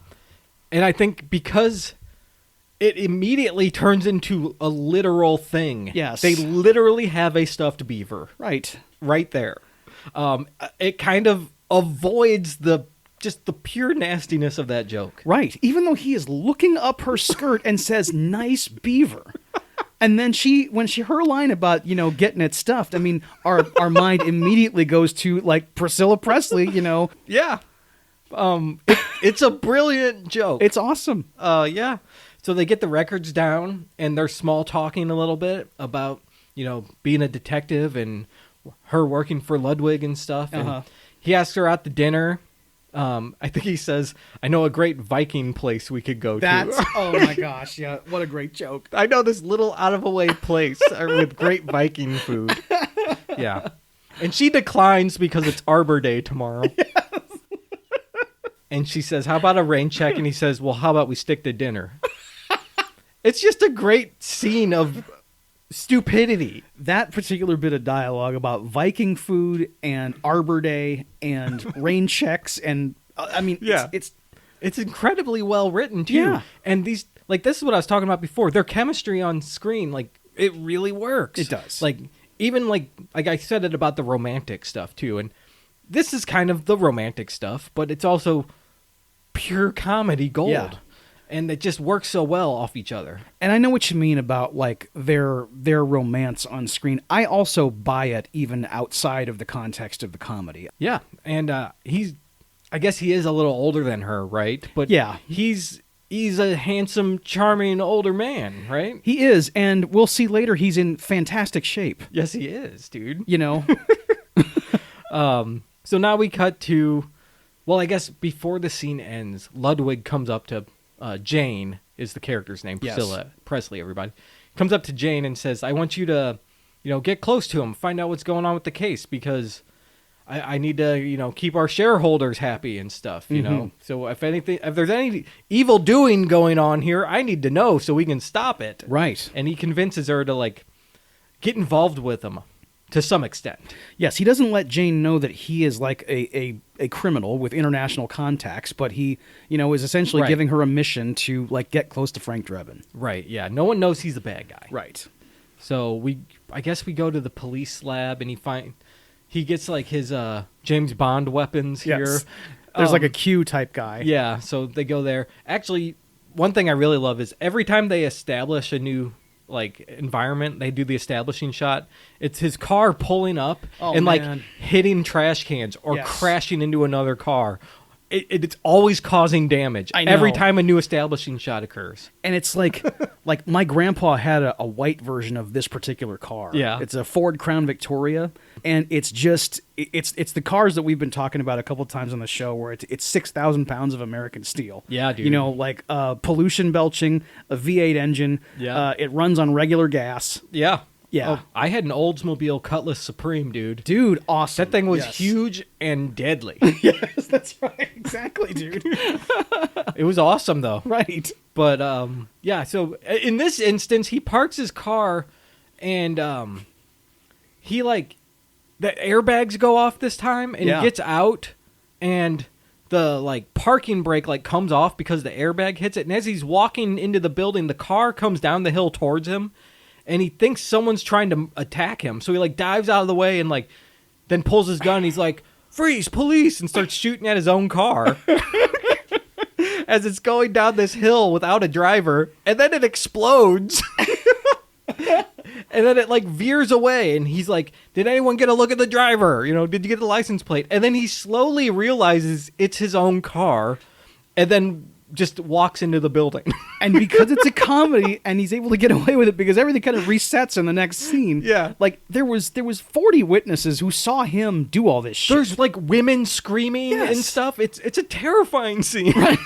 And I think because it immediately turns into a literal thing. Yes. They literally have a stuffed beaver. Right. Right there. It kind of avoids the pure nastiness of that joke. Right. Even though he is looking up her skirt and says, "Nice beaver." And then her line about, getting it stuffed, I mean, our mind immediately goes to like Priscilla Presley, Yeah. It's a brilliant joke. It's awesome. Yeah. So they get the records down and they're small talking a little bit about, being a detective and her working for Ludwig and stuff. And he asks her out to dinner. I think he says, "I know a great Viking place we could go to." Oh my gosh. Yeah. What a great joke. I know this little out of the way place with great Viking food. Yeah. And she declines because it's Arbor Day tomorrow. Yes. And she says, "How about a rain check?" And he says, "Well, how about we stick to dinner?" It's just a great scene of stupidity. That particular bit of dialogue about Viking food and Arbor Day and rain checks and it's incredibly well written too. Yeah. And these this is what I was talking about before. Their chemistry on screen, it really works. It does. Even like I said it about the romantic stuff too. And this is kind of the romantic stuff, but it's also pure comedy gold. Yeah. And it just works so well off each other. And I know what you mean about like their romance on screen. I also buy it even outside of the context of the comedy. Yeah, and I guess he is a little older than her, right? But Yeah. he's a handsome, charming older man, right? He is, and we'll see later he's in fantastic shape. Yes, he is, dude. You know? So now we cut to, well, I guess before the scene ends, Ludwig comes up to Jane, is the character's name, Yes. Priscilla Presley, everybody. Comes up to Jane and says, I want you to, get close to him, find out what's going on with the case, because I need to, keep our shareholders happy and stuff, you know? So if there's any evil doing going on here, I need to know so we can stop it. Right. And he convinces her to, like, get involved with him to some extent. Yes, he doesn't let Jane know that he is like a criminal with international contacts, but he, is essentially Right. giving her a mission to like get close to Frank Drebin. Right, yeah. No one knows he's a bad guy. Right. So I guess we go to the police lab and he gets like his James Bond weapons here. Yes. There's like a Q type guy. Yeah, so they go there. Actually, one thing I really love is every time they establish a new like environment, they do the establishing shot. It's his car pulling up and like man. hitting trash cans or Yes. crashing into another car. It's always causing damage I know. every time a new establishing shot occurs. And it's like my grandpa had a white version of this particular car. Yeah. It's a Ford Crown Victoria, and it's just it's the cars that we've been talking about a couple times on the show where it's 6,000 pounds of American steel. Yeah, dude. Like pollution belching, a V8 engine. Yeah. It runs on regular gas. Yeah. Yeah. Oh, I had an Oldsmobile Cutlass Supreme, dude. Dude, awesome. That thing was Yes. huge and deadly. Yes, that's right. Exactly, dude. It was awesome, though. Right. But, yeah, so in this instance, he parks his car and he, like, the airbags go off this time and Yeah. he gets out and the, like, parking brake, like, comes off because the airbag hits it. And as he's walking into the building, the car comes down the hill towards him. And he thinks someone's trying to attack him. So he, like, dives out of the way and, like, then pulls his gun. And he's like, freeze, police, and starts shooting at his own car as it's going down this hill without a driver. And then it explodes. And then it, like, veers away. And he's like, did anyone get a look at the driver? Did you get the license plate? And then he slowly realizes it's his own car. And then just walks into the building. And because it's a comedy and he's able to get away with it because everything kind of resets in the next scene. Yeah. Like there was 40 witnesses who saw him do all this shit. There's like women screaming Yes. and stuff. It's a terrifying scene. Right.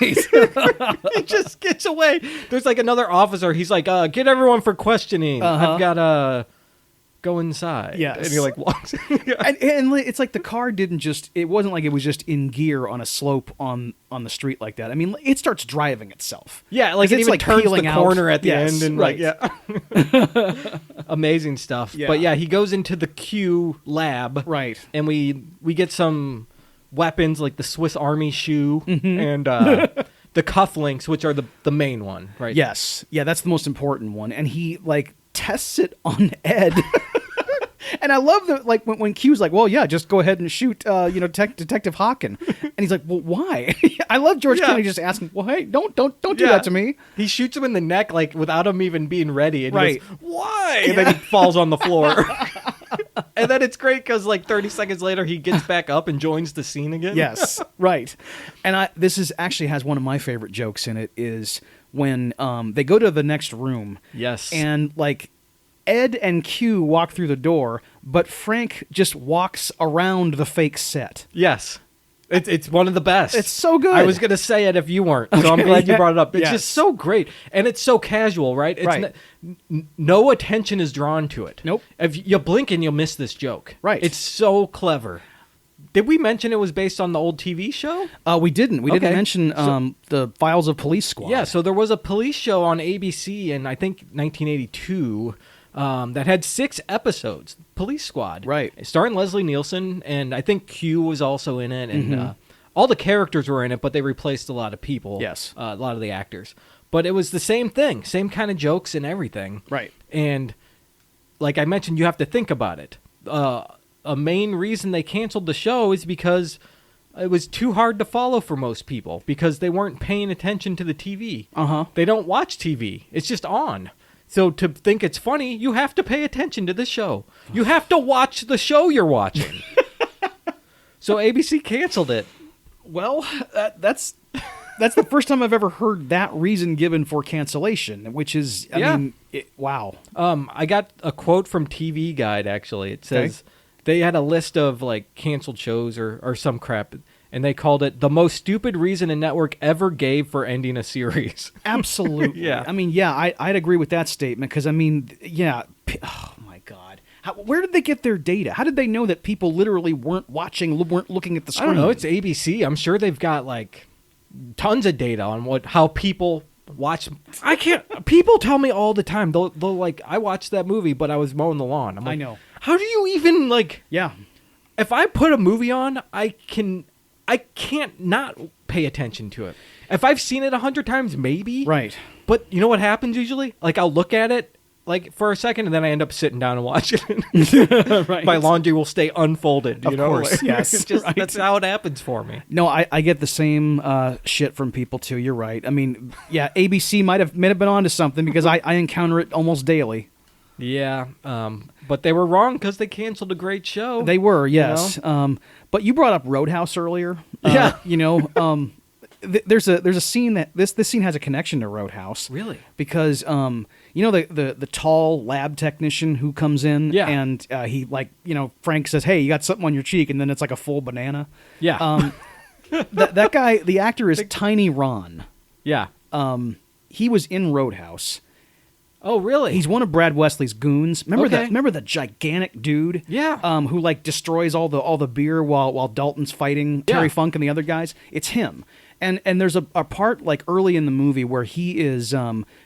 He just gets away. There's like another officer. He's like, get everyone for questioning. Uh-huh. I've got to go inside. Yes. And he like walks. and it's like the car it wasn't like it was just in gear on a slope on the street like that. I mean, it starts driving itself. Yeah, like it It's even like turns the peeling out. corner at the Yes, end and right. yeah. Amazing stuff. Yeah. But yeah, he goes into the Q lab. Right. And we get some weapons like the Swiss Army shoe and the cufflinks, which are the main one, right? Yes. Yeah, that's the most important one. And he like tests it on Ed. And I love that, like, when Q's like, well, yeah, just go ahead and shoot, Detective Hawken. And he's like, well, why? I love George Yeah. Kennedy just asking, well, hey, don't do Yeah. that to me. He shoots him in the neck, like, without him even being ready. And Right. he goes, why? And then he falls on the floor. And then it's great because, like, 30 seconds later, he gets back up and joins the scene again. Yes, right. And this is actually has one of my favorite jokes in it is when they go to the next room. Yes. And, like, Ed and Q walk through the door, but Frank just walks around the fake set. Yes. It's one of the best. It's so good. I was going to say it if you weren't, so I'm Okay, glad you yeah. brought it up. It's Yes. just so great. And it's so casual, right? It's Right. no attention is drawn to it. Nope. If you blink and you'll miss this joke. Right. It's so clever. Did we mention it was based on the old TV show? We didn't. We Okay. didn't mention So- the Files of Police Squad. Yeah, so there was a police show on ABC in, I think, 1982 that had 6 episodes, Police Squad. Right. Starring Leslie Nielsen, and I think Q was also in it, and all the characters were in it, but they replaced a lot of people. Yes. A lot of the actors. But it was the same thing, same kind of jokes and everything. Right. And like I mentioned, you have to think about it. A main reason they canceled the show is because it was too hard to follow for most people because they weren't paying attention to the TV. They don't watch TV. It's just on. So to think it's funny, you have to pay attention to the show. You have to watch the show you're watching. So ABC canceled it. Well, that's the first time I've ever heard that reason given for cancellation, which is, I mean, wow. I got a quote from TV Guide, actually. It says they had a list of, like, canceled shows or some crap, and they called it the most stupid reason a network ever gave for ending a series. Absolutely. Yeah. I mean, yeah, I'd agree with that statement because, I mean, yeah, oh, my God. Where did they get their data? How did they know that people literally weren't looking at the screen? I don't know. It's ABC. I'm sure they've got, like, tons of data on how people watch. I can't. People tell me all the time. They'll like, I watched that movie, but I was mowing the lawn. I'm like, I know. How do you even, like? Yeah. If I put a movie on, I can't not pay attention to it. If I've seen it 100 times, maybe. Right. But you know what happens usually? Like, I'll look at it, like, for a second, and then I end up sitting down and watching it. Right. My laundry will stay unfolded. You Of know? course, Like, yes. it's just, Right. That's how it happens for me. No, I get the same shit from people too. You're right. I mean, yeah, ABC might have been onto something because I encounter it almost daily. Yeah, but they were wrong because they canceled a great show. They were, yes. You know? But you brought up Roadhouse earlier. Yeah. You know, there's a scene that this scene has a connection to Roadhouse. Really? Because you know the tall lab technician who comes in, Yeah. and he, like, you know, Frank says, "Hey, you got something on your cheek," and then it's like a full banana. Yeah. That guy, the actor is Tiny Ron. Yeah. He was in Roadhouse. Oh, really? He's one of Brad Wesley's goons. Remember Okay. that? Remember the gigantic dude? Yeah. Who, like, destroys all the beer while Dalton's fighting Terry Funk and the other guys. It's him. And there's a part, like, early in the movie where he is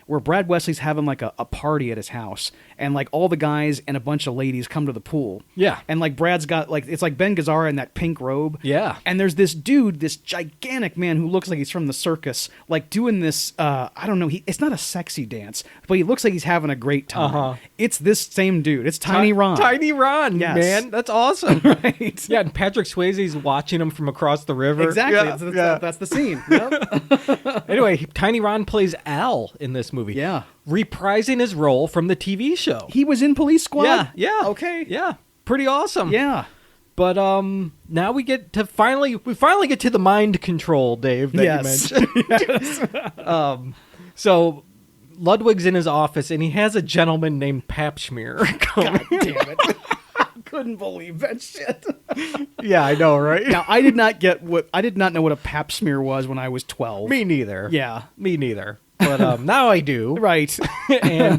where Brad Wesley's having, like, a party at his house, and, like, all the guys and a bunch of ladies come to the pool. Yeah. And, like, Brad's got, like, it's like Ben Gazzara in that pink robe. Yeah. And there's this dude, this gigantic man who looks like he's from the circus, like, doing this, I don't know, it's not a sexy dance, but he looks like he's having a great time. Uh-huh. It's this same dude. It's Tiny Ron. Tiny Ron, Yes. man. That's awesome. Right. Yeah, and Patrick Swayze's watching him from across the river. Exactly. Yeah, That's the scene. Yep. Anyway, Tiny Ron plays Al in this movie. Yeah. Reprising his role from the TV show. He was in Police Squad? Yeah, yeah. Okay. Yeah. Pretty awesome. Yeah. But now we finally get to the mind control, Dave, that Yes. you mentioned. So Ludwig's in his office and he has a gentleman named Papschmear. God damn it. Couldn't believe that shit. Yeah, I know, right? Now, I did not know what a pap smear was when I was 12. Me neither. Yeah. Me neither. But now I do. Right. And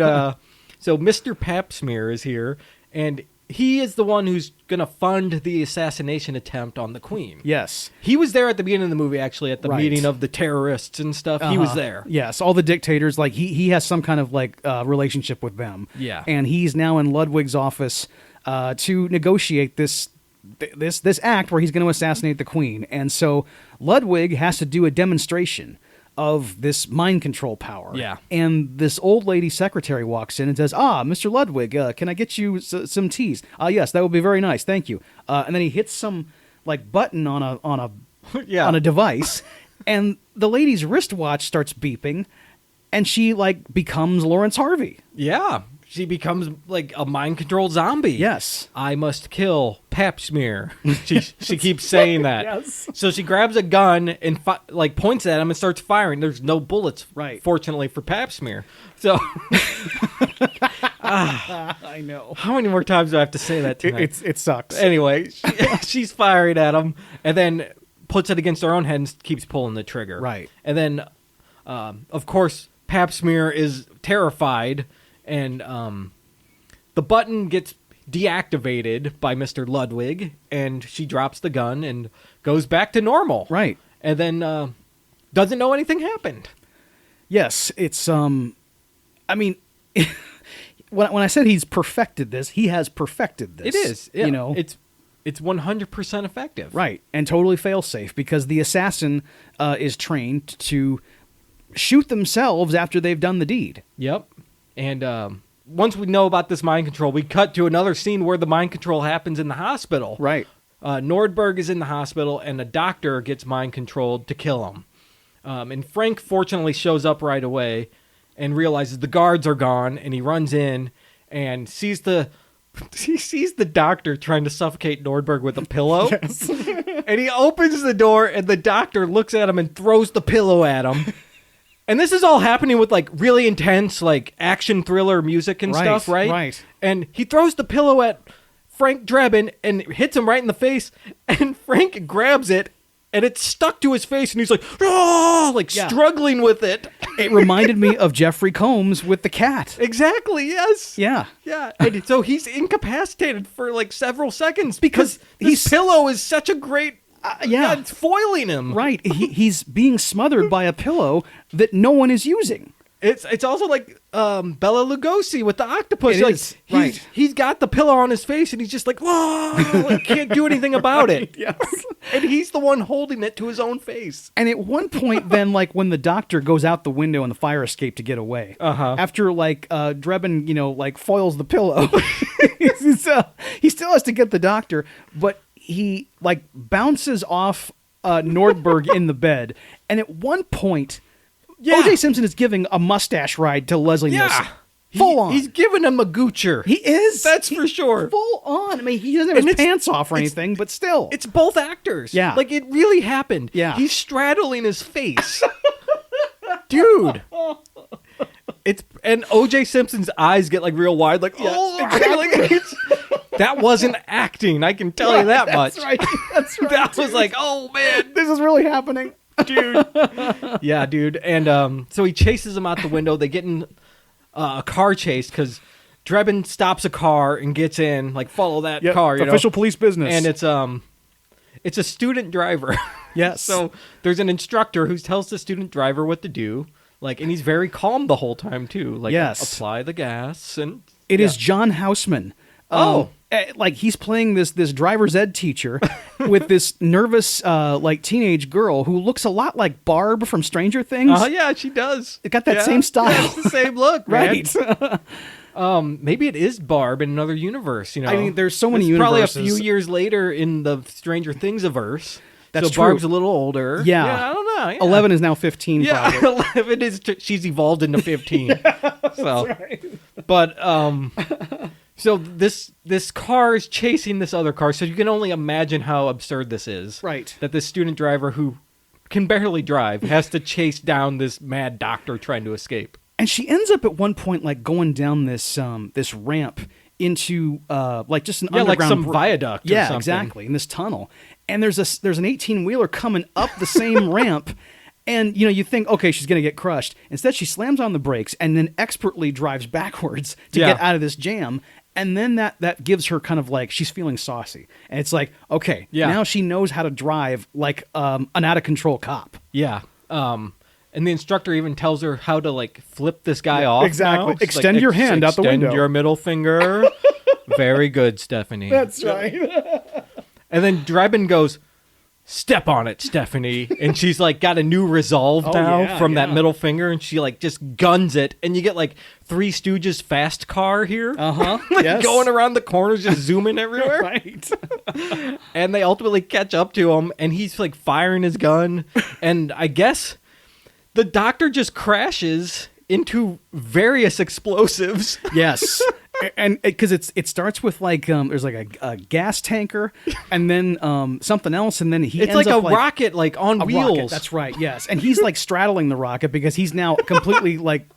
so Mr. Papschmear is here, and he is the one who's going to fund the assassination attempt on the Queen. Yes. He was there at the beginning of the movie, actually, at the Right. meeting of the terrorists and stuff. He was there. Yes, all the dictators, like, he has some kind of, like, relationship with them. Yeah. And he's now in Ludwig's office to negotiate this act where he's going to assassinate the Queen. And so Ludwig has to do a demonstration of this mind control power. Yeah. And this old lady secretary walks in and says, Mr. Ludwig, can I get you some teas? Yes, that would be very nice. Thank you. And then he hits some, like, button on a Yeah. on a device, and the lady's wristwatch starts beeping, and she, like, becomes Lawrence Harvey. Yeah. She becomes like a mind-controlled zombie. Yes. I must kill Papschmear. She keeps saying that. Yes. So she grabs a gun and points at him and starts firing. There's no bullets, Right. fortunately for Papschmear. So I know. how many more times do I have to say that tonight? It sucks. Anyway, she's firing at him and then puts it against her own head and keeps pulling the trigger. Right. And then, of course, Papschmear is terrified, and the button gets deactivated by Mr. Ludwig, and she drops the gun and goes back to normal. Right. And then doesn't know anything happened. Yes, it's I mean, when I said he's perfected this, he has perfected this. It is. Yeah. You know, it's 100% effective. right, and totally fail-safe, because the assassin is trained to shoot themselves after they've done the deed. Yep. And once we know about this mind control, we cut to another scene where the mind control happens in the hospital. Right. Nordberg is in the hospital, and a doctor gets mind controlled to kill him. And Frank fortunately shows up right away and realizes the guards are gone, and he runs in and sees the doctor trying to suffocate Nordberg with a pillow. Yes. And he opens the door, and the doctor looks at him and throws the pillow at him. And this is all happening with like really intense like action thriller music and stuff, right? Right. And he throws the pillow at Frank Drebin and hits him right in the face, and Frank grabs it, and it's stuck to his face, and he's like, oh, like struggling with it. It reminded me of Jeffrey Combs with the cat. Exactly, yes. Yeah. Yeah, and so he's incapacitated for like several seconds because his pillow is such a great, it's foiling him. Right. He's being smothered by a pillow that no one is using. It's also like Bela Lugosi with the octopus. He's got the pillow on his face, and he's just like, whoa, like, can't do anything about it. Yes. And he's the one holding it to his own face. And at one point, then, like when the doctor goes out the window in the fire escape to get away, after like Drebin, like foils the pillow, he still has to get the doctor, but he like bounces off Nordberg in the bed, and at one point. Yeah. O.J. Simpson is giving a mustache ride to Leslie Nielsen. Full on. He's giving him a goocher. He is. That's for sure. Full on. I mean, he doesn't have his pants off or anything, but still. It's both actors. Yeah. Like, it really happened. Yeah. He's straddling his face. Dude. And O.J. Simpson's eyes get, like, real wide. Like, exactly. That wasn't acting. I can tell you that much. That's right. That's right. That was like, oh, man. This is really happening. Dude. Yeah, dude. And so he chases him out the window. They get in a car chase because Drebin stops a car and gets in, like, follow that car. Official police business. And it's a student driver. Yes. So there's an instructor who tells the student driver what to do. Like, and he's very calm the whole time, too. Like, apply the gas. And it is John Houseman. Like he's playing this driver's ed teacher with this nervous like teenage girl who looks a lot like Barb from Stranger Things. Oh yeah, she does. It got that same style. Yeah, it's the same look, right? Maybe it is Barb in another universe. I mean, there's so many universes. Probably a few years later in the Stranger Things-averse. That's so true. Barb's a little older. Yeah. I don't know. Yeah. 11 is now 15. Yeah, probably. 11 is. She's evolved into 15. So, right. But so this car is chasing this other car, so you can only imagine how absurd this is. Right. That this student driver who can barely drive has to chase down this mad doctor trying to escape. And she ends up at one point like going down this ramp into like just an underground like some viaduct. Yeah, or something. exactly, in this tunnel. And there's an 18-wheeler coming up the same ramp. And, you think, okay, she's going to get crushed. Instead, she slams on the brakes and then expertly drives backwards to get out of this jam. And then that gives her kind of like, she's feeling saucy. And it's like, okay, now she knows how to drive like an out-of-control cop. Yeah. And the instructor even tells her how to like flip this guy off. Exactly. Now. Extend your hand out the window. Extend your middle finger. Very good, Stephanie. That's right. And then Drebin goes, step on it, Stephanie. And she's like got a new resolve now from that middle finger, and she like just guns it, and you get like Three Stooges fast car here. Like going around the corners, just zooming everywhere. Right. And they ultimately catch up to him, and he's like firing his gun, and I guess the doctor just crashes into various explosives. Yes. And because it starts with like there's like a gas tanker and then something else, and then it's like a rocket like on wheels. Rocket, that's right. Yes, and he's like straddling the rocket because he's now completely like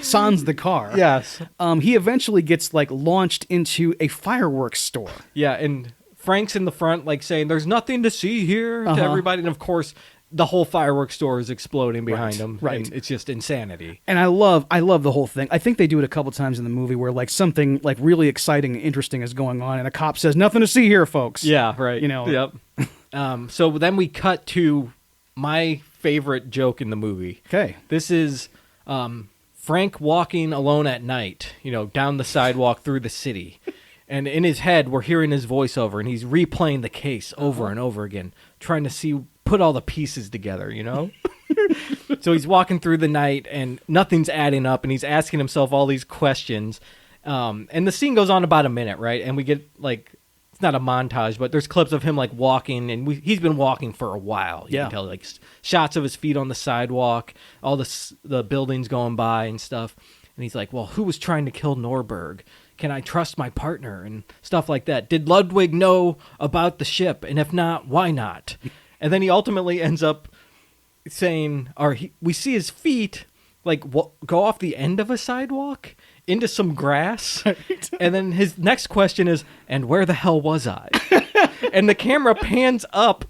sans the car. Yes. He eventually gets like launched into a fireworks store. Yeah, and Frank's in the front like saying, "There's nothing to see here" to everybody, and of course the whole fireworks store is exploding behind him. Right. And it's just insanity. And I love the whole thing. I think they do it a couple times in the movie where like something like really exciting and interesting is going on, and a cop says, "Nothing to see here, folks." Yeah, right. Yep. So then we cut to my favorite joke in the movie. Okay. This is Frank walking alone at night, down the sidewalk through the city. And in his head, we're hearing his voiceover, and he's replaying the case over and over again, trying to put all the pieces together, So he's walking through the night, and nothing's adding up, and he's asking himself all these questions. And the scene goes on about a minute, right? And we get, like, it's not a montage, but there's clips of him like walking, and he's been walking for a while. You can tell, like shots of his feet on the sidewalk, all the buildings going by and stuff. And he's like, well, who was trying to kill Norberg? Can I trust my partner? And stuff like that. Did Ludwig know about the ship? And if not, why not? And then he ultimately ends up saying, we see his feet like go off the end of a sidewalk into some grass. Right. And then his next question is, and where the hell was I? And the camera pans up,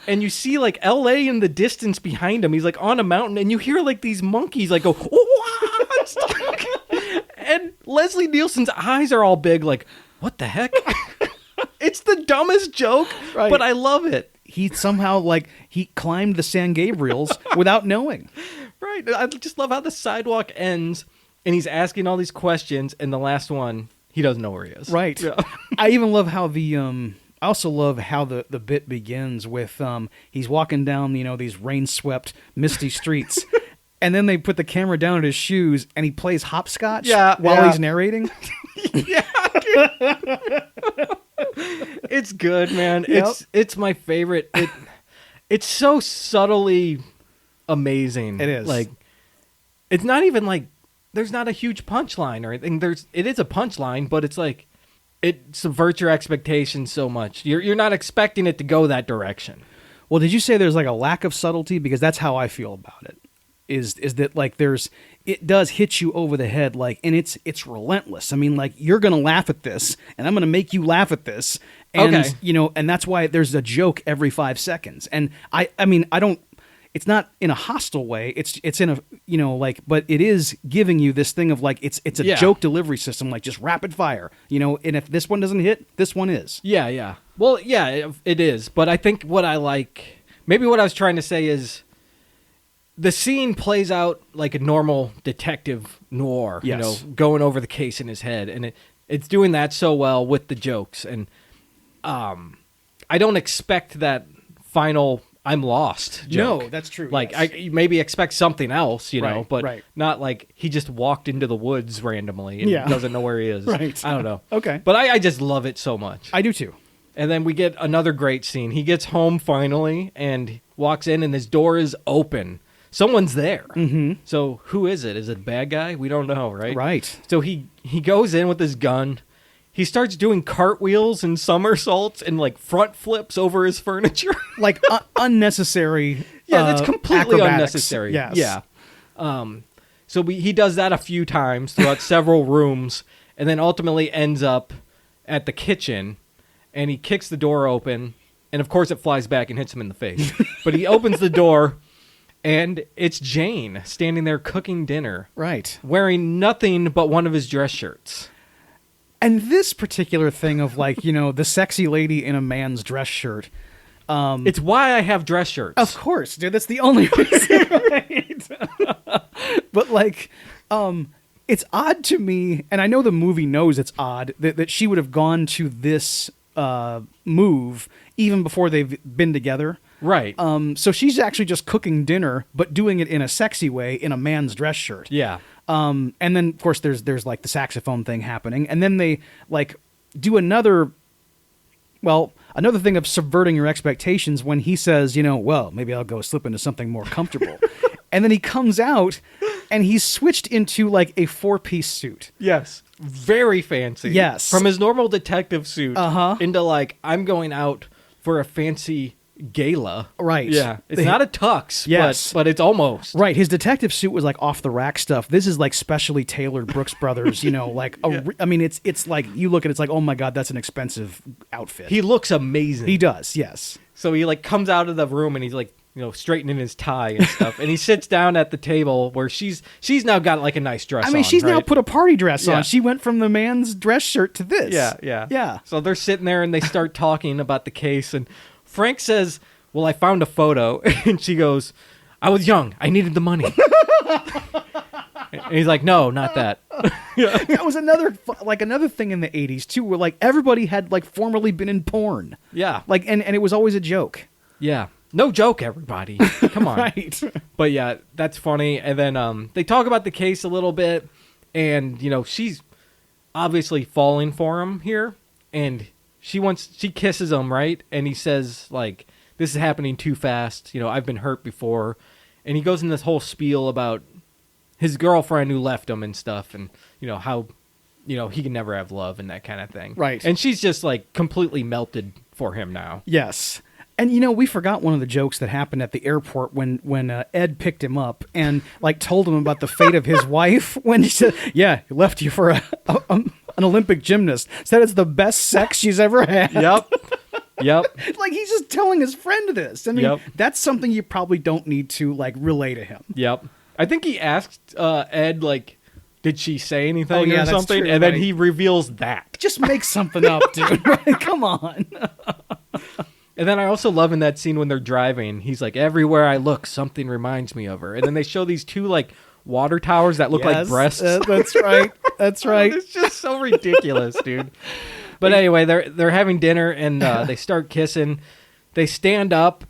and you see like L.A. in the distance behind him. He's like on a mountain, and you hear like these monkeys like go, and Leslie Nielsen's eyes are all big, like, what the heck? It's the dumbest joke, right, but I love it. He somehow, like, he climbed the San Gabriels without knowing. Right. I just love how the sidewalk ends, and he's asking all these questions, and the last one, he doesn't know where he is. Right. Yeah. I even love how I also love how the bit begins with he's walking down, these rain-swept, misty streets. And then they put the camera down at his shoes, and he plays hopscotch while he's narrating. Yeah. It's good, man. Yep. It's my favorite. It's so subtly amazing. It is. Like, it's not even like there's not a huge punchline or anything. It is a punchline, but it's like it subverts your expectations so much. You're not expecting it to go that direction. Well, did you say there's like a lack of subtlety? Because that's how I feel about it. Is that like it does hit you over the head, like, and it's relentless. I mean, like, you're gonna laugh at this, and I'm gonna make you laugh at this, and okay. And that's why there's a joke every 5 seconds. And I mean, I don't. It's not in a hostile way. It's in a but it is giving you this thing of like it's a joke delivery system, like just rapid fire, And if this one doesn't hit, this one is. Yeah. Well, yeah, it is. But I think what I like, maybe what I was trying to say is, the scene plays out like a normal detective noir, yes. Going over the case in his head, and it's doing that so well with the jokes. And I don't expect that final "I'm lost" joke. No, that's true. Like, yes. I maybe expect something else, right, but right. not like he just walked into the woods randomly and doesn't know where he is. Right. I don't know. Okay. But I just love it so much. I do too. And then we get another great scene. He gets home finally and walks in, and his door is open. Someone's there. Mm-hmm. So who is it? Is it a bad guy? We don't know, right? Right. So he goes in with his gun. He starts doing cartwheels and somersaults and like front flips over his furniture. Like unnecessary. Yeah, that's completely acrobatics. unnecessary. Yes. Yeah. So he does that a few times throughout several rooms, and then ultimately ends up at the kitchen, and he kicks the door open, and of course it flies back and hits him in the face. But he opens the door, and it's Jane standing there cooking dinner. Right. Wearing nothing but one of his dress shirts. And this particular thing of like, the sexy lady in a man's dress shirt. It's why I have dress shirts. Of course, dude. That's the only reason, right? But like, it's odd to me, and I know the movie knows it's odd, that she would have gone to this move even before they've been together. Right. So she's actually just cooking dinner, but doing it in a sexy way in a man's dress shirt. Yeah. And then of course there's like the saxophone thing happening, and then they like do another thing of subverting your expectations when he says, well, maybe I'll go slip into something more comfortable. And then he comes out and he's switched into like a 4-piece suit. Yes. Very fancy. Yes. From his normal detective suit Uh-huh. into like, I'm going out for a fancy gala. Right. Yeah. It's not a tux, yes. but it's almost. Right. His detective suit was like off the rack stuff. This is like specially tailored Brooks Brothers, like, I mean, it's like, you look at it, it's like, oh my God, that's an expensive outfit. He looks amazing. He does. Yes. So he like comes out of the room and he's like, straightening his tie and stuff. And he sits down at the table where she's now got like a nice dress on. I mean, she's now right? put a party dress Yeah. on. She went from the man's dress shirt to this. Yeah. So they're sitting there and they start talking about the case. And Frank says, well, I found a photo. And she goes, I was young. I needed the money. And he's like, no, not that. That was another thing in the 80s too, where like everybody had like formerly been in porn. Yeah. Like, and it was always a joke. Yeah. No joke, everybody. Come on. Right. But yeah, that's funny. And then they talk about the case a little bit, and she's obviously falling for him here, and she kisses him, right? And he says, like, this is happening too fast. You know, I've been hurt before. And he goes in this whole spiel about his girlfriend who left him and stuff, and, you know, how, you know, he can never have love and that kind of thing. Right. And she's just, like, completely melted for him now. Yes. And, you know, we forgot one of the jokes that happened at the airport when Ed picked him up and, like, told him about the fate of his wife. When he said, yeah, he left you for an Olympic gymnast. Said it's the best sex she's ever had. Yep. Like, he's just telling his friend this. I mean, that's something you probably don't need to, like, relay to him. Yep. I think he asked Ed, like, did she say anything or that's something? true, and then right. he reveals that. Just make something up, dude. Right? Come on. And then I also love in that scene when they're driving, he's like, everywhere I look, something reminds me of her. And then they show these two, like, water towers that look like breasts. That's right. That's right. It's just so ridiculous, dude. But anyway, they're having dinner, and they start kissing. They stand up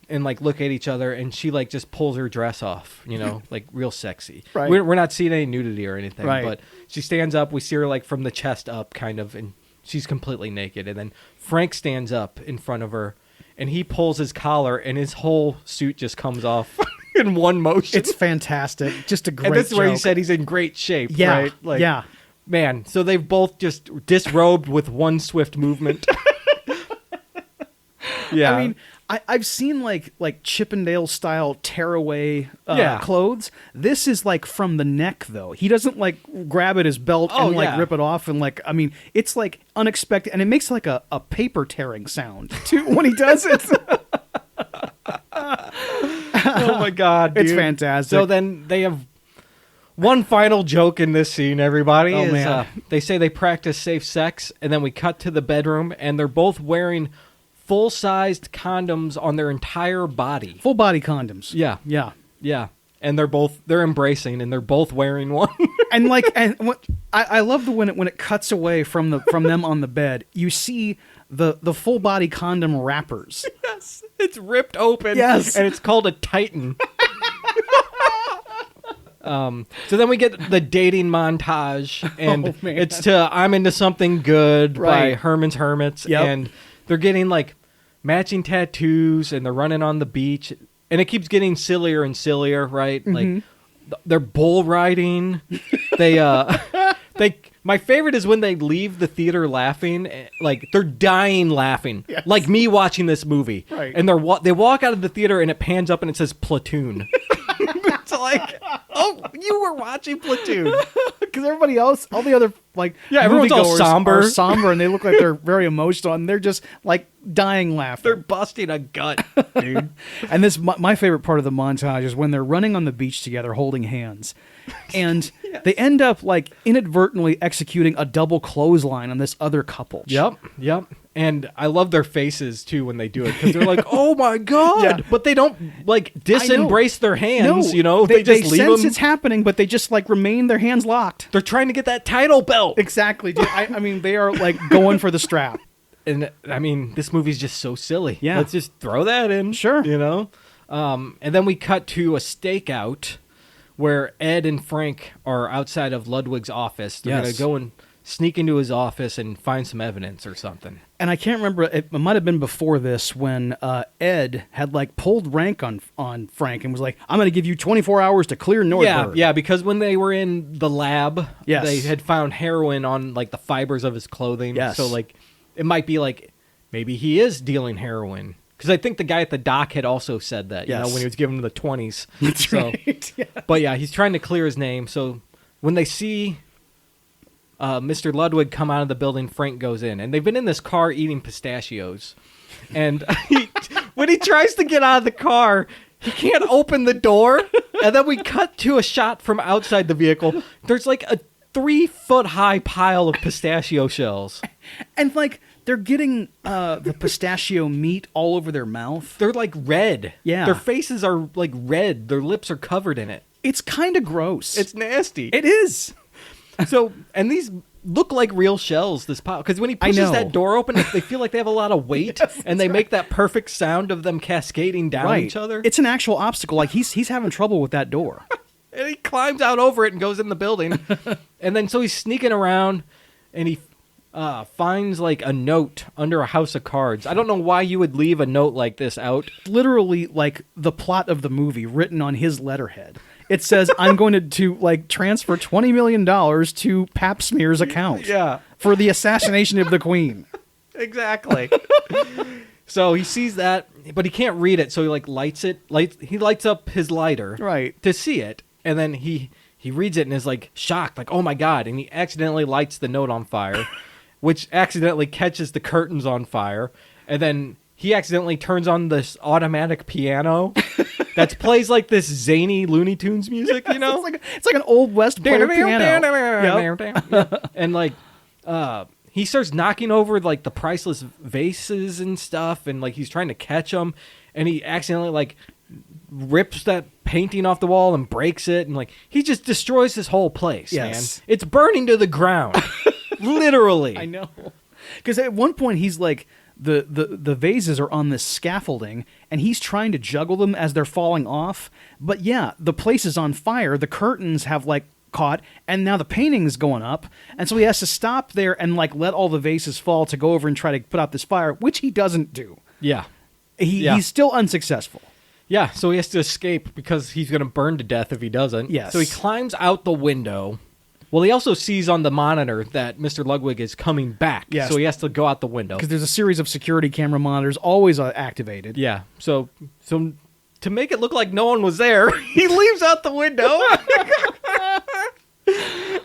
and, like, look at each other, and she, like, just pulls her dress off, you know, like, real sexy. Right. We're not seeing any nudity or anything, right. But she stands up. We see her, like, from the chest up, kind of, and she's completely naked. And then Frank stands up in front of her, and he pulls his collar, and his whole suit just comes off in one motion. It's fantastic. Just a great And this is where he joke. said he's in great shape, Yeah, right? Like, yeah. Man, so they've both just disrobed with one swift movement. Yeah. I mean, I've seen like Chippendale style tearaway clothes. This is like from the neck though. He doesn't like grab at his belt and like rip it off and like, I mean, it's like unexpected, and it makes like a paper tearing sound too when he does it. Oh my God, dude. It's fantastic. So then they have one final joke in this scene, everybody. Oh, is, man. They say they practice safe sex, and then we cut to the bedroom, and they're both wearing full-sized condoms on their entire body. Full body condoms. Yeah. Yeah. Yeah. And they're embracing, and they're both wearing one. And like, I love when it cuts away from them on the bed, you see the full body condom wrappers. Yes. It's ripped open. Yes. And it's called a Titan. So then we get the dating montage, and it's to I'm Into Something Good by Herman's Hermits. Yep. And they're getting like matching tattoos, and they're running on the beach, and it keeps getting sillier and sillier, right? Like they're bull riding. My favorite is when they leave the theater laughing, like they're dying laughing, like me watching this movie. Right. And they walk out of the theater, and it pans up and it says Platoon. It's like, oh, you were watching Platoon. Because everybody else, all the other like everyone's all moviegoers are somber, and they look like they're very emotional, and they're just like dying laughing. They're busting a gut, dude. And this my favorite part of the montage is when they're running on the beach together, holding hands, and they end up like inadvertently executing a double clothesline on this other couple. Yep. And I love their faces too when they do it, because they're like, "Oh my God!" But they don't like disembrace their hands. No, you know, they just leave sense them. it's happening, but they just like remain their hands locked. They're trying to get that title belt. Exactly, dude. I mean, they are like going for the strap. And I mean, this movie's just so silly. Yeah. Let's just throw that in. Sure. You know? And then we cut to a stakeout where Ed and Frank are outside of Ludwig's office. They're going to go and sneak into his office and find some evidence or something. And I can't remember, it might have been before this when Ed had like pulled rank on Frank and was like, I'm going to give you 24 hours to clear Nordberg. Yeah, because when they were in the lab, Yes. they had found heroin on like the fibers of his clothing. Yes. So like it might be like maybe he is dealing heroin. Because I think the guy at the dock had also said that, you know, when he was giving him the 20s. That's right. Yeah. But yeah, he's trying to clear his name. So when they see Mr. Ludwig come out of the building, Frank goes in. And they've been in this car eating pistachios. And when he tries to get out of the car, he can't open the door. And then we cut to a shot from outside the vehicle. There's like a 3-foot-high pile of pistachio shells. And like they're getting the pistachio meat all over their mouth. They're like red. Yeah. Their faces are like red. Their lips are covered in it. It's kind of gross. It's nasty. It is. So, and these look like real shells, this pile. Because when he pushes that door open, they feel like they have a lot of weight. Yes, and they make that perfect sound of them cascading down each other. It's an actual obstacle. Like he's having trouble with that door. And he climbs out over it and goes in the building. And then so he's sneaking around, and finds like a note under a house of cards. I don't know why you would leave a note like this out. Literally like the plot of the movie written on his letterhead. It says, I'm going to like transfer $20 million to Pap Smear's account. Yeah. For the assassination of the Queen. Exactly. So he sees that, but he can't read it, so he like he lights up his lighter Right. to see it, and then he reads it and is like shocked, like, oh my god, and he accidentally lights the note on fire, which accidentally catches the curtains on fire, and then he accidentally turns on this automatic piano that plays like this zany Looney Tunes music, you know? It's like an old West player piano. Yep. And like he starts knocking over like the priceless vases and stuff, and like he's trying to catch them, and he accidentally like rips that painting off the wall and breaks it, and like he just destroys this whole place. Yes. Man, it's burning to the ground. Literally. I know. Because at one point he's like, the vases are on this scaffolding, and he's trying to juggle them as they're falling off. But yeah, the place is on fire. The curtains have like caught, and now the painting is going up, and so he has to stop there and like let all the vases fall to go over and try to put out this fire, which he doesn't do. Yeah. He's still unsuccessful. Yeah, so he has to escape because he's going to burn to death if he doesn't. Yes. So he climbs out the window. Well, he also sees on the monitor that Mr. Ludwig is coming back. Yes. So he has to go out the window. Because there's a series of security camera monitors always activated. Yeah. So to make it look like no one was there, he leaves out the window.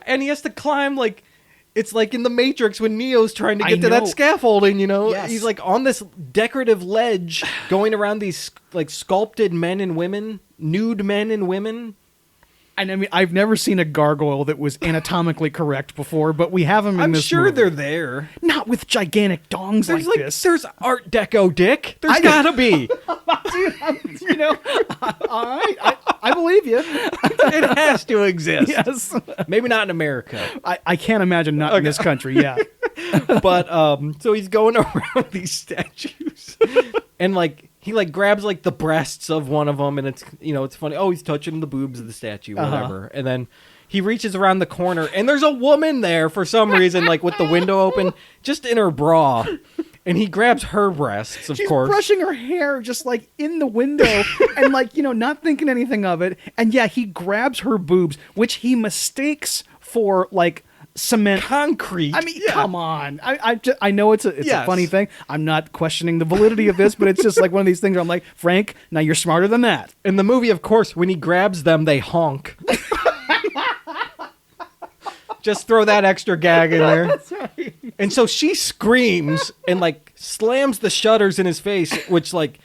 And he has to climb like it's like in the Matrix when Neo's trying to get to that scaffolding, you know? Yes. He's like on this decorative ledge going around these like sculpted men and women, nude men and women. And I mean, I've never seen a gargoyle that was anatomically correct before, but we have them in this movie. I'm sure they're there. Not with gigantic dongs like this. There's Art Deco dick. There's gotta be. Dude, you know, all right, I believe you. It has to exist. Yes. Maybe not in America. I can't imagine not in this country, yeah. But so he's going around these statues, and like he like grabs like the breasts of one of them, and it's it's funny. Oh, he's touching the boobs of the statue, whatever. And then he reaches around the corner, and there's a woman there for some reason, like with the window open, just in her bra. And he grabs her breasts, of course. She's brushing her hair just like in the window and like, not thinking anything of it. And yeah, he grabs her boobs, which he mistakes for like cement. Concrete. I mean, come on. I know it's a funny thing. I'm not questioning the validity of this, but it's just like one of these things where I'm like, Frank, now you're smarter than that. In the movie, of course, when he grabs them, they honk. Just throw that extra gag in there. That's right. And so she screams and like slams the shutters in his face, which like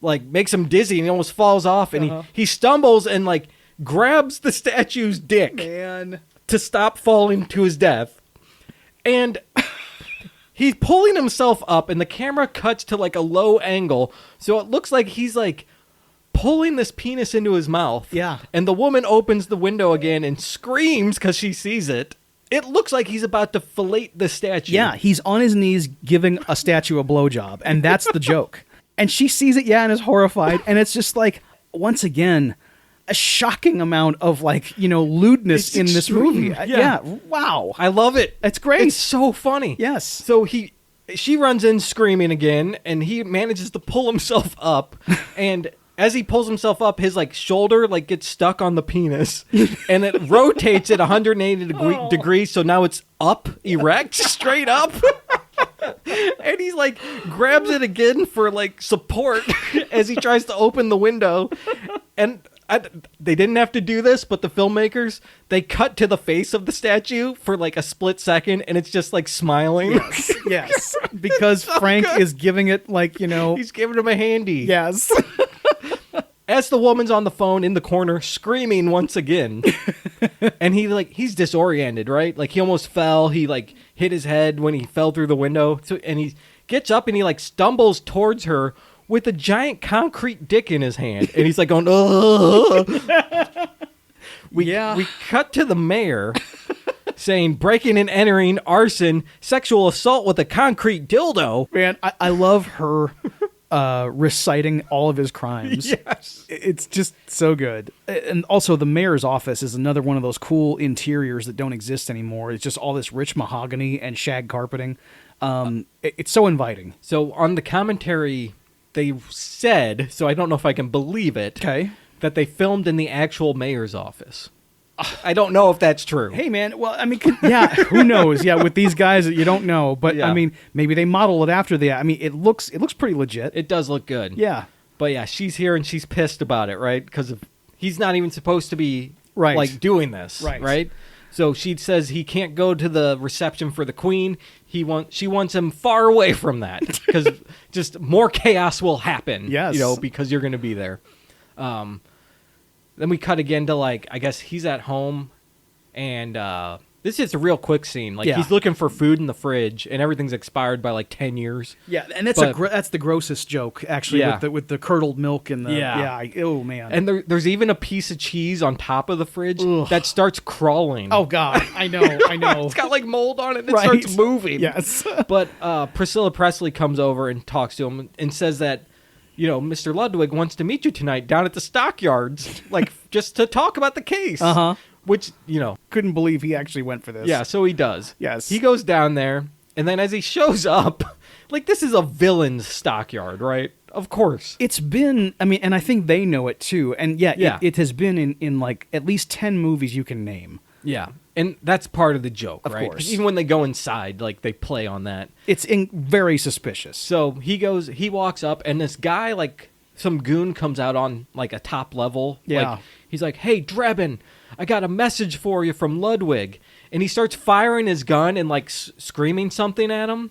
makes him dizzy and he almost falls off. And he stumbles and like grabs the statue's dick to stop falling to his death. And he's pulling himself up, and the camera cuts to like a low angle, so it looks like he's like pulling this penis into his mouth. Yeah. And the woman opens the window again and screams because she sees it. It looks like he's about to fillet the statue. Yeah, he's on his knees giving a statue a blowjob, and that's the joke. And she sees it, and is horrified, and it's just like, once again, a shocking amount of like, lewdness in this movie. Yeah, wow. I love it. It's great. It's so funny. Yes. So she runs in screaming again, and he manages to pull himself up, and as he pulls himself up, his like shoulder like gets stuck on the penis, and it rotates at 180 degrees. So now it's up, erect, straight up. And he's like grabs it again for like support as he tries to open the window. And they didn't have to do this, but the filmmakers, they cut to the face of the statue for like a split second, and it's just like smiling. Yes. Because Frank is giving it like, he's giving him a handy. Yes. As the woman's on the phone in the corner screaming once again, and he's disoriented, right? Like he almost fell. He like hit his head when he fell through the window. And he gets up and he like stumbles towards her with a giant concrete dick in his hand. And he's like going, ugh. We cut to the mayor saying breaking and entering, arson, sexual assault with a concrete dildo. Man, I love her reciting all of his crimes. Yes. It's just so good. And also the mayor's office is another one of those cool interiors that don't exist anymore. It's just all this rich mahogany and shag carpeting. It's so inviting. So on the commentary, they said, so I don't know if I can believe it, Okay. that they filmed in the actual mayor's office. I don't know if that's true. Hey, man. Well, I mean, yeah, who knows? Yeah, with these guys, you don't know. But, Yeah. I mean, maybe they model it after the... I mean, it looks pretty legit. It does look good. Yeah. But yeah, she's here and she's pissed about it, right? Because he's not even supposed to be Right. like doing this, Right. So she says he can't go to the reception for the queen. She wants him far away from that because just more chaos will happen. Yes. Because you're going to be there. Then we cut again to I guess he's at home, and this is a real quick scene. Yeah. He's looking for food in the fridge, and everything's expired by 10 years. Yeah, and that's But- that's the grossest joke, actually, Yeah. with the curdled milk and the... Yeah. Oh, man. And there's even a piece of cheese on top of the fridge Ugh. that starts crawling. Oh, God. I know. It's got mold on it and it Right. starts moving. Yes. But Priscilla Presley comes over and talks to him and says that, Mr. Ludwig wants to meet you tonight down at the stockyards, just to talk about the case. Uh-huh. Which, Couldn't believe he actually went for this. yeah, so he does. Yes. He goes down there, and then as he shows up, this is a villain's stockyard, right? Of course. It's been, I mean, and I think they know it too. And Yeah. it has been in at least 10 movies you can name. Yeah. And that's part of the joke, Of right? 'Cause course. even when they go inside, they play on that. It's very suspicious. So he walks up, and this guy, some goon comes out on, a top level. Yeah. He's like, hey, Drebin, I got a message for you from Ludwig. And he starts firing his gun and, screaming something at him.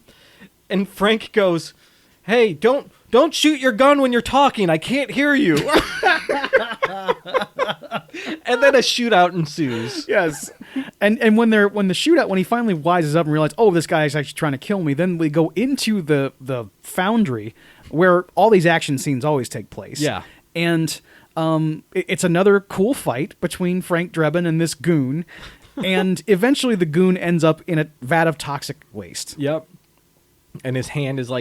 And Frank goes, hey, don't shoot your gun when you're talking. I can't hear you. And then a shootout ensues. Yes. And when the shootout, when he finally wises up and realizes, oh, this guy is actually trying to kill me, then we go into the foundry where all these action scenes always take place. Yeah. And it's another cool fight between Frank Drebin and this goon. And eventually the goon ends up in a vat of toxic waste. Yep. And his hand is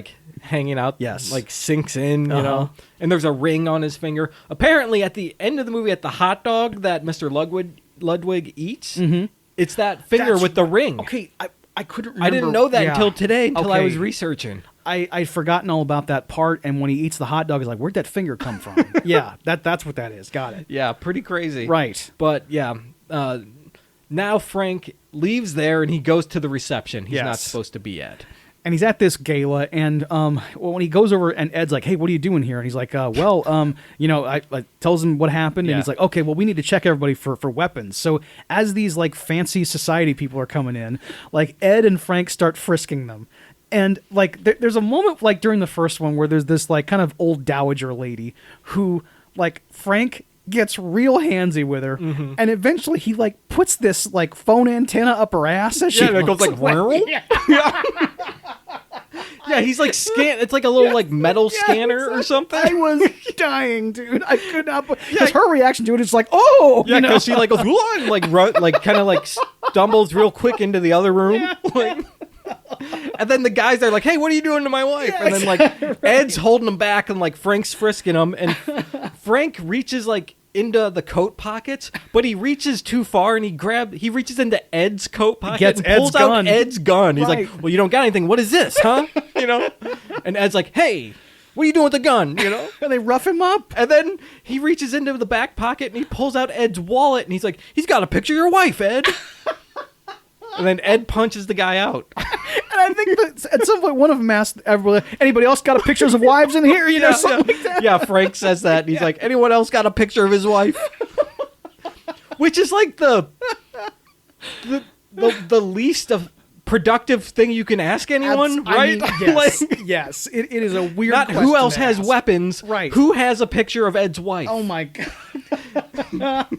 hanging out. Yes. Sinks in, Uh-huh. And there's a ring on his finger. Apparently, at the end of the movie, at the hot dog that Mr. Ludwig eats, it's that finger That's with the right. ring. Okay, I couldn't remember. I didn't know that Yeah. until today, until I Okay. was researching. I'd forgotten all about that part, and when he eats the hot dog, he's like, where'd that finger come from? Yeah, that's what that is. Got it. Yeah, pretty crazy. Right. But, yeah, now Frank leaves there and he goes to the reception he's not Yes. supposed to be at. And he's at this gala, and when he goes over, and Ed's like, "Hey, what are you doing here?" And he's like, I tells him what happened, Yeah. and he's like, "Okay, well, we need to check everybody for weapons." So as these fancy society people are coming in, Ed and Frank start frisking them, and there's a moment during the first one where there's this kind of old dowager lady who Frank gets real handsy with her, and eventually he puts this phone antenna up her ass as she Yeah, and it goes looks whirl. Yeah, he's scan. It's a little metal scanner or something. I was dying, dude. I could not. Because her reaction to it is oh, Yeah, because she goes "Whoa," and kind of stumbles real quick into the other room. And then the guys are like, "Hey, what are you doing to my wife?" And then Ed's holding him back, and Frank's frisking him, and Frank reaches into the coat pockets, but he reaches too far and he reaches into Ed's coat pocket Gets and pulls Ed's out gun. Ed's gun. He's Right. like, "Well, you don't got anything. What is this, huh?" And Ed's like, "Hey, what are you doing with the gun?" And they rough him up. And then he reaches into the back pocket and he pulls out Ed's wallet and he's like, "He's got a picture of your wife, Ed." And then Ed punches the guy out. And I think that at some point one of them asked everybody, "Anybody else got pictures of wives in here?" Something like that. Yeah, Frank says that. And he's like, "Anyone else got a picture of his wife?" Which is the least of productive thing you can ask anyone, right? Yes, yes. It is a weird. Not who question else to has ask. weapons. Right. Who has a picture of Ed's wife? Oh my god.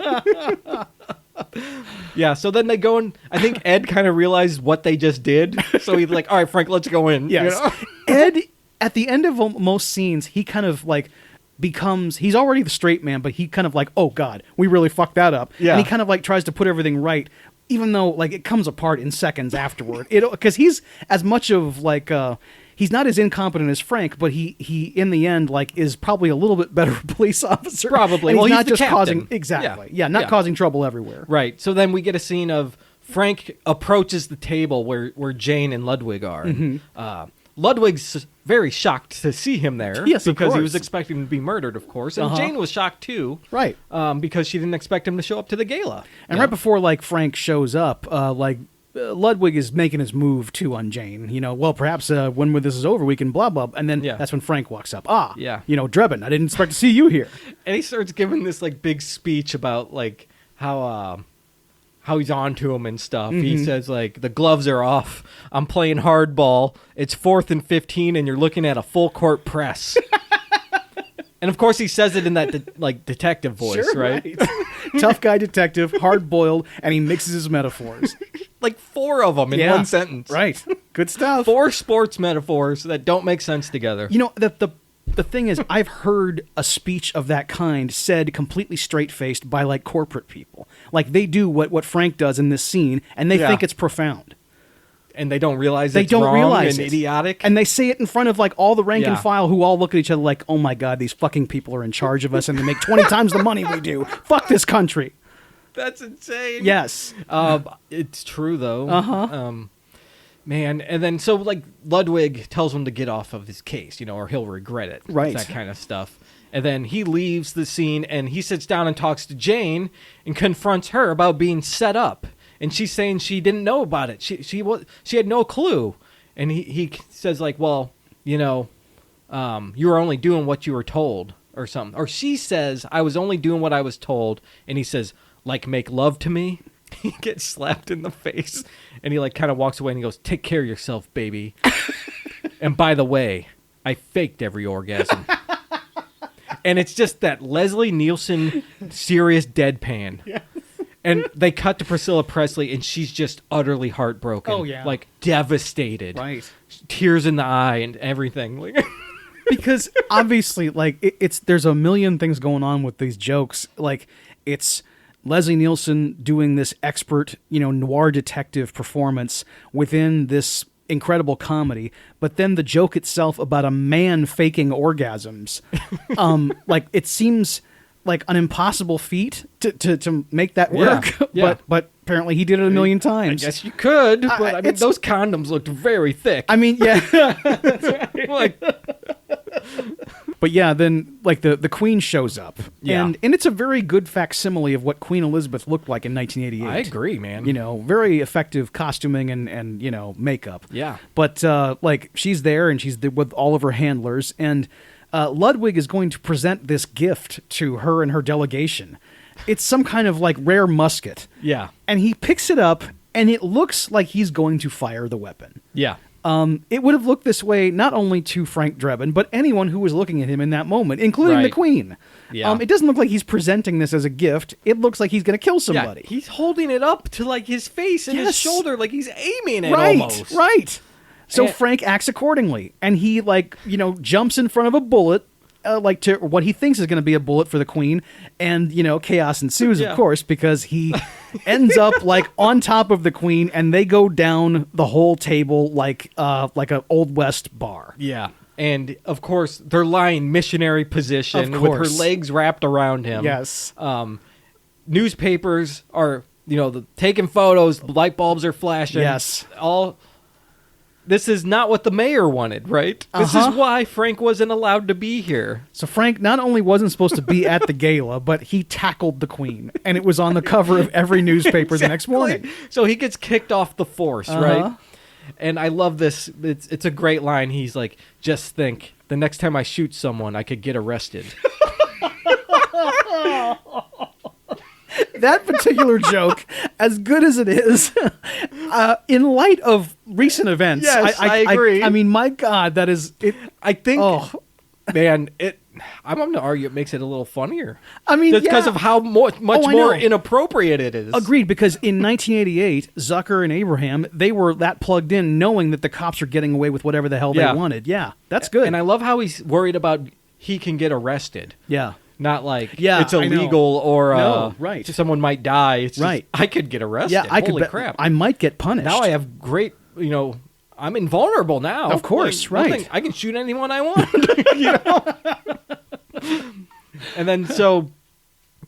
Yeah, so then they go and I think Ed kind of realized what they just did. So he's like, "All right, Frank, let's go in." Yes. Ed, at the end of most scenes, he kind of becomes, he's already the straight man, but he kind of oh God, we really fucked that up. Yeah. And he kind of tries to put everything right. even though like it comes apart in seconds afterward. Because he's as much of like he's not as incompetent as Frank, but he in the end like is probably a little bit better police officer. Probably. And Well, he's he's not the just captain. causing not Yeah. causing trouble everywhere. Right. So then we get a scene of Frank approaches the table where Jane and Ludwig are. Ludwig's very shocked to see him there. Yes, of because he course. was expecting to be murdered, of course. And Jane was shocked too. Right. Because she didn't expect him to show up to the gala. And right before like Frank shows up, Ludwig is making his move too on Jane. You know, well, perhaps when this is over, we can blah blah. And then that's when Frank walks up. Yeah. You know, Drebin, I didn't expect to see you here. And he starts giving this like big speech about like how he's on to him and stuff. He says like the gloves are off. I'm playing hardball. It's 4th and 15, and you're looking at a full court press. And of course, he says it in that detective voice, Sure, right? Tough guy detective, hard boiled, and he mixes his metaphors. Like 4 of them in one sentence. Right. Good stuff. 4 sports metaphors that don't make sense together. You know, the thing is, I've heard a speech of that kind said completely straight-faced by, like, corporate people. Like, they do what Frank does in this scene, and they think it's profound. And they don't realize They it's don't wrong realize and it. idiotic. And they say it in front of, like, all the rank and Yeah. file who all look at each other like, oh, my God, these fucking people are in charge of us, and they make 20 times the money we do. Fuck this country. That's insane. Yes. It's true, though. Man, and then so like Ludwig tells him to get off of his case, you know, or he'll regret it. Right. That kind of stuff. And then he leaves the scene and he sits down and talks to Jane and confronts her about being set up. And she's saying she didn't know about it. She had no clue. And he says like, well, you know, you were only doing what you were told or something. Or she says, I was only doing what I was told. And he says, like, make love to me. He gets slapped in the face and he like kind of walks away and he goes, take care of yourself, baby. And by the way, I faked every orgasm. And it's just that Leslie Nielsen serious deadpan. Yes. And they cut to Priscilla Presley and she's just utterly heartbroken. Oh, yeah. Like devastated. Right. Tears in the eye and everything. Like Because obviously, like, there's a million things going on with these jokes. Like, it's Leslie Nielsen doing this expert, you know, noir detective performance within this incredible comedy, but then the joke itself about a man faking orgasms, like it seems like an impossible feat to make that work. Yeah. But apparently he did it a million times. I guess you could, but I mean, those condoms looked very thick. I mean, yeah. Like, But yeah, then like the Queen shows up, Yeah. and it's a very good facsimile of what Queen Elizabeth looked like in 1988. I agree, man. You know, very effective costuming and you know makeup. Yeah. But like she's there and she's there with all of her handlers, and Ludwig is going to present this gift to her and her delegation. It's some kind of like rare musket. Yeah. And he picks it up, and it looks like he's going to fire the weapon. Yeah. It would have looked this way not only to Frank Drebin, but anyone who was looking at him in that moment, including the Right. Queen. Yeah. It doesn't look like he's presenting this as a gift. It looks like he's going to kill somebody. Yeah, he's holding it up to like his face and his Yes. shoulder, like he's aiming it Right, almost. right. So And- Frank acts accordingly, and he like jumps in front of a bullet, like to what he thinks is going to be a bullet for the Queen, and chaos ensues, Yeah. of course, because he ends up like on top of the Queen, and they go down the whole table like an Old West bar. Yeah. And of course, they're lying missionary position Of with her course. legs wrapped around him. Yes. Newspapers are, taking photos, light bulbs are flashing. Yes. This is not what the mayor wanted, right? This is why Frank wasn't allowed to be here. So Frank not only wasn't supposed to be at the gala, but he tackled the Queen, and it was on the cover of every newspaper the next morning. So he gets kicked off the force, Uh-huh. right? And I love this. It's a great line. He's like, just think, the next time I shoot someone, I could get arrested. That particular joke, as good as it is, in light of recent events, Yes, I agree. I mean, my God, that is it. I think, Oh. man, I'm going to argue it makes it a little funnier. I mean, Just because yeah. of how much I more know. inappropriate it is. Agreed, because in 1988, Zucker and Abraham, they were that plugged in, knowing that the cops are getting away with whatever the hell Yeah. they wanted. Yeah, that's good. And I love how he's worried about he can get arrested. yeah. Not like Yeah, it's I know. illegal or No, right. someone might die. It's just, Right. I could get arrested. Yeah, I Holy could. crap! I might get punished. Now I have great. I'm invulnerable now. Of course, Like, right. nothing- I can shoot anyone I want. And then so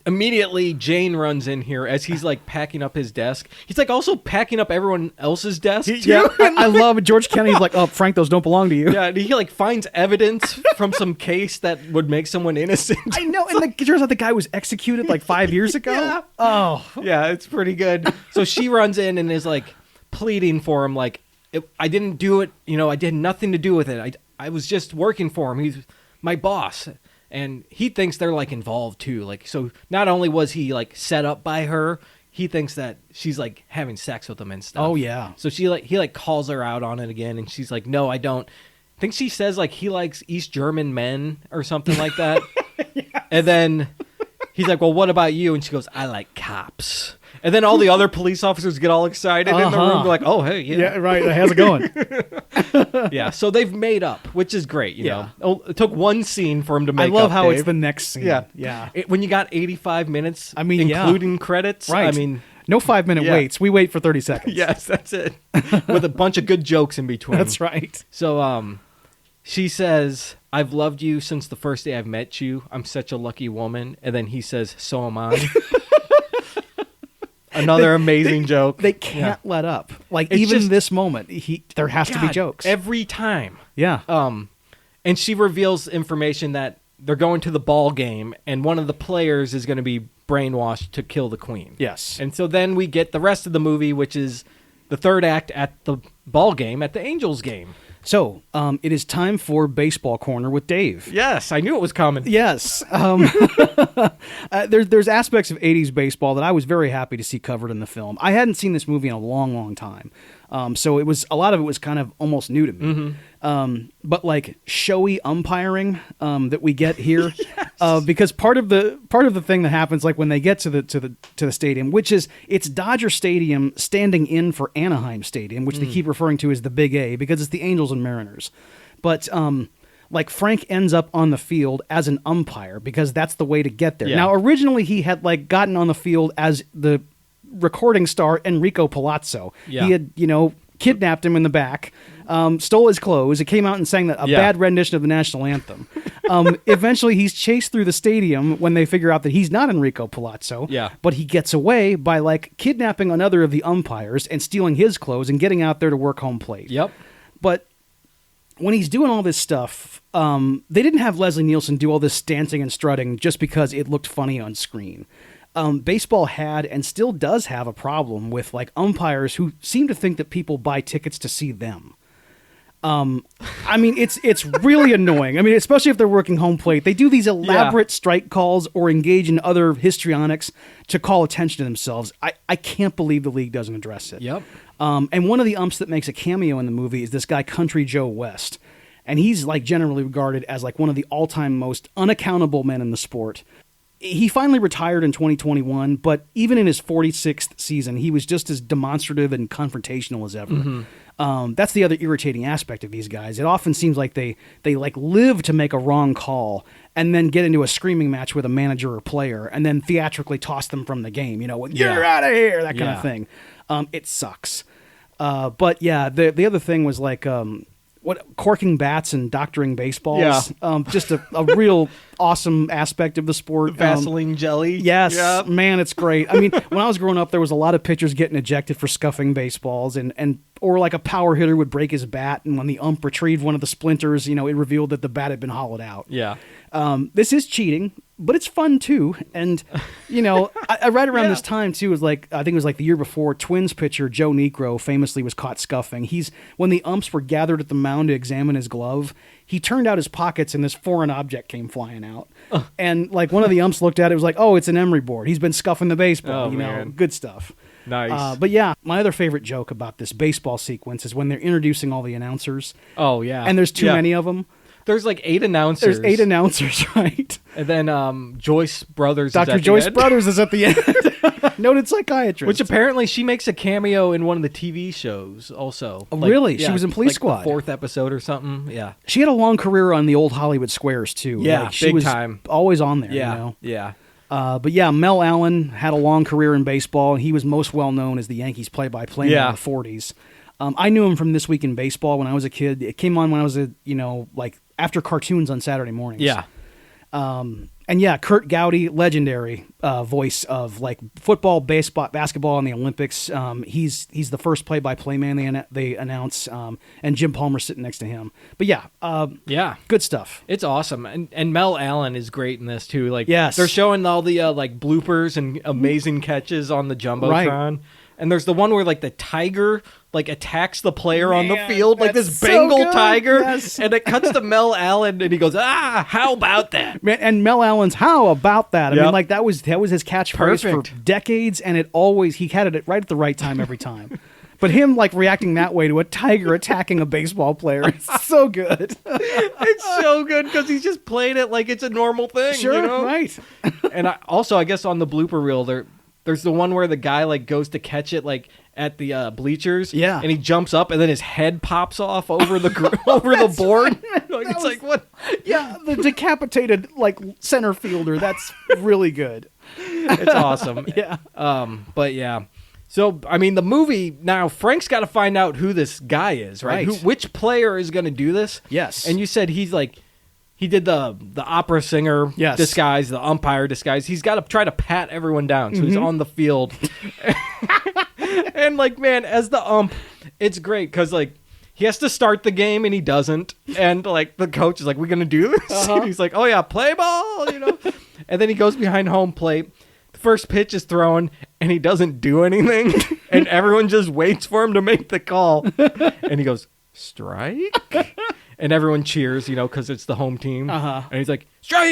immediately Jane runs in here as he's like packing up his desk. He's like also packing up everyone else's desk too. Yeah, I love it. George Kennedy's like, oh, Frank, those don't belong to you. Yeah, and he like finds evidence from some case that would make someone innocent. I know, and it turns out the guy was executed like 5 years ago. Yeah. Oh, Yeah, it's pretty good. So she runs in and is like pleading for him, like, I didn't do it. I did nothing to do with it. I was just working for him. He's my boss. And he thinks they're like involved too. Like, so not only was he like set up by her, he thinks that she's like having sex with him and stuff. Oh, yeah. So he calls her out on it again, and she's like, no, I don't. I think she says like he likes East German men or something like that. Yes. And then he's like, well, what about you? And she goes, I like cops. And then all the other police officers get all excited in the room. They're like, oh, hey, yeah. yeah, right. How's it going? Yeah, so they've made up, which is great, you know. Oh, it took one scene for him to I make up, love how Dave. it's the next scene. Yeah. Yeah. When you got 85 minutes, I mean, yeah. including credits, Right. I mean, No 5-minute Yeah. waits. We wait for 30 seconds. yes, that's it. With a bunch of good jokes in between. That's right. So, she says, I've loved you since the first day I've met you. I'm such a lucky woman. And then he says, so am I. Another amazing joke. They can't let up. Like, It's even just- this moment, there has to be God, jokes. every time. yeah. And she reveals information that they're going to the ball game, and one of the players is going to be brainwashed to kill the queen. Yes. And so then we get the rest of the movie, which is the third act at the ball game, at the Angels game. So, it is time for Baseball Corner with Dave. Yes, I knew it was coming. Yes. There's aspects of 80s baseball that I was very happy to see covered in the film. I hadn't seen this movie in a long, long time. So a lot of it was kind of almost new to me. But like showy umpiring that we get here, because part of the thing that happens, like when they get to the stadium, which is it's Dodger Stadium standing in for Anaheim Stadium, which they keep referring to as the Big A because it's the Angels and Mariners. But like Frank ends up on the field as an umpire because that's the way to get there. Yeah. Now originally he had like gotten on the field as the recording star Enrico Palazzo. Yeah. He had, kidnapped him in the back, stole his clothes. It came out and sang a Yeah. bad rendition of the national anthem. Eventually, he's chased through the stadium when they figure out that he's not Enrico Palazzo. Yeah. But he gets away by like kidnapping another of the umpires and stealing his clothes and getting out there to work home plate. Yep. But when he's doing all this stuff, they didn't have Leslie Nielsen do all this dancing and strutting just because it looked funny on screen. Baseball had and still does have a problem with like umpires who seem to think that people buy tickets to see them. I mean, it's really annoying. I mean, especially if they're working home plate, they do these elaborate strike calls or engage in other histrionics to call attention to themselves. I can't believe the league doesn't address it. Yep. And one of the umps that makes a cameo in the movie is this guy, Country Joe West. And he's like generally regarded as like one of the all-time most unaccountable men in the sport. He finally retired in 2021, but even in his 46th season, he was just as demonstrative and confrontational as ever. Mm-hmm. That's the other irritating aspect of these guys. It often seems like they like live to make a wrong call and then get into a screaming match with a manager or player and then theatrically toss them from the game. You're out of here, that kind of thing. It sucks. But yeah, the other thing was like corking bats and doctoring baseballs. Yeah. Just a real awesome aspect of the sport. Vaseline jelly. Yes, Yep. man, it's great. I mean, when I was growing up, there was a lot of pitchers getting ejected for scuffing baseballs, or like a power hitter would break his bat, and when the ump retrieved one of the splinters, it revealed that the bat had been hollowed out. Yeah. This is cheating, but it's fun too. And I right around this time too was like I think it was like the year before. Twins pitcher Joe Niekro famously was caught scuffing. When the umps were gathered at the mound to examine his glove, he turned out his pockets and this foreign object came flying out. And like one of the umps looked at it, was like, oh, it's an emery board. He's been scuffing the baseball. Oh, man. Good stuff. Nice. But yeah, my other favorite joke about this baseball sequence is when they're introducing all the announcers. Oh, yeah. And there's too many of them. There's like 8 announcers. There's 8 announcers, right? And then Joyce Brothers. Dr. Joyce Brothers is at the end. Noted psychiatrist. Which apparently she makes a cameo in one of the TV shows also. Oh, really? She was in Police Squad. The 4th episode or something. Yeah. She had a long career on the old Hollywood squares too. Yeah, she big was time. Always on there. Yeah. You know? Yeah. But yeah, Mel Allen had a long career in baseball. He was most well known as the Yankees play-by-play man in the 40s. I knew him from This Week in Baseball when I was a kid. It came on when I was like after cartoons on Saturday mornings. Yeah. And yeah, Kurt Gowdy, legendary voice of like football, baseball, basketball, and the Olympics. He's the first play-by-play man they announce, and Jim Palmer sitting next to him. But yeah, good stuff. It's awesome, and Mel Allen is great in this too. Like, yes, they're showing all the like bloopers and amazing catches on the jumbotron. Right. And there's the one where like the tiger like attacks the player on the field, like this Bengal tiger, yes. And it cuts to Mel Allen, and he goes, how about that? Man, and Mel Allen's "How about that?" I mean, like that was his catchphrase for decades, and he had it right at the right time every time. But him like reacting that way to a tiger attacking a baseball player, it's so good. It's so good because he's just playing it like it's a normal thing. Sure, you know? Right. And I guess on the blooper reel there's the one where the guy like goes to catch it like at the bleachers, and he jumps up and then his head pops off over the the board. It's like what? Yeah, the decapitated like center fielder. That's really good. It's awesome. Yeah. But yeah. So I mean, the movie now. Frank's got to find out who this guy is, right? Which player is going to do this? Yes. And you said he's like. He did the opera singer disguise, the umpire disguise. He's got to try to pat everyone down. So he's on the field. And, like, man, as the ump, it's great because, like, he has to start the game and he doesn't. And, like, the coach is like, we going to do this? And he's like, oh, yeah, play ball, you know. And then he goes behind home plate. The first pitch is thrown and he doesn't do anything. And everyone just waits for him to make the call. And he goes, strike? And everyone cheers, you know, because it's the home team. And he's like, strike!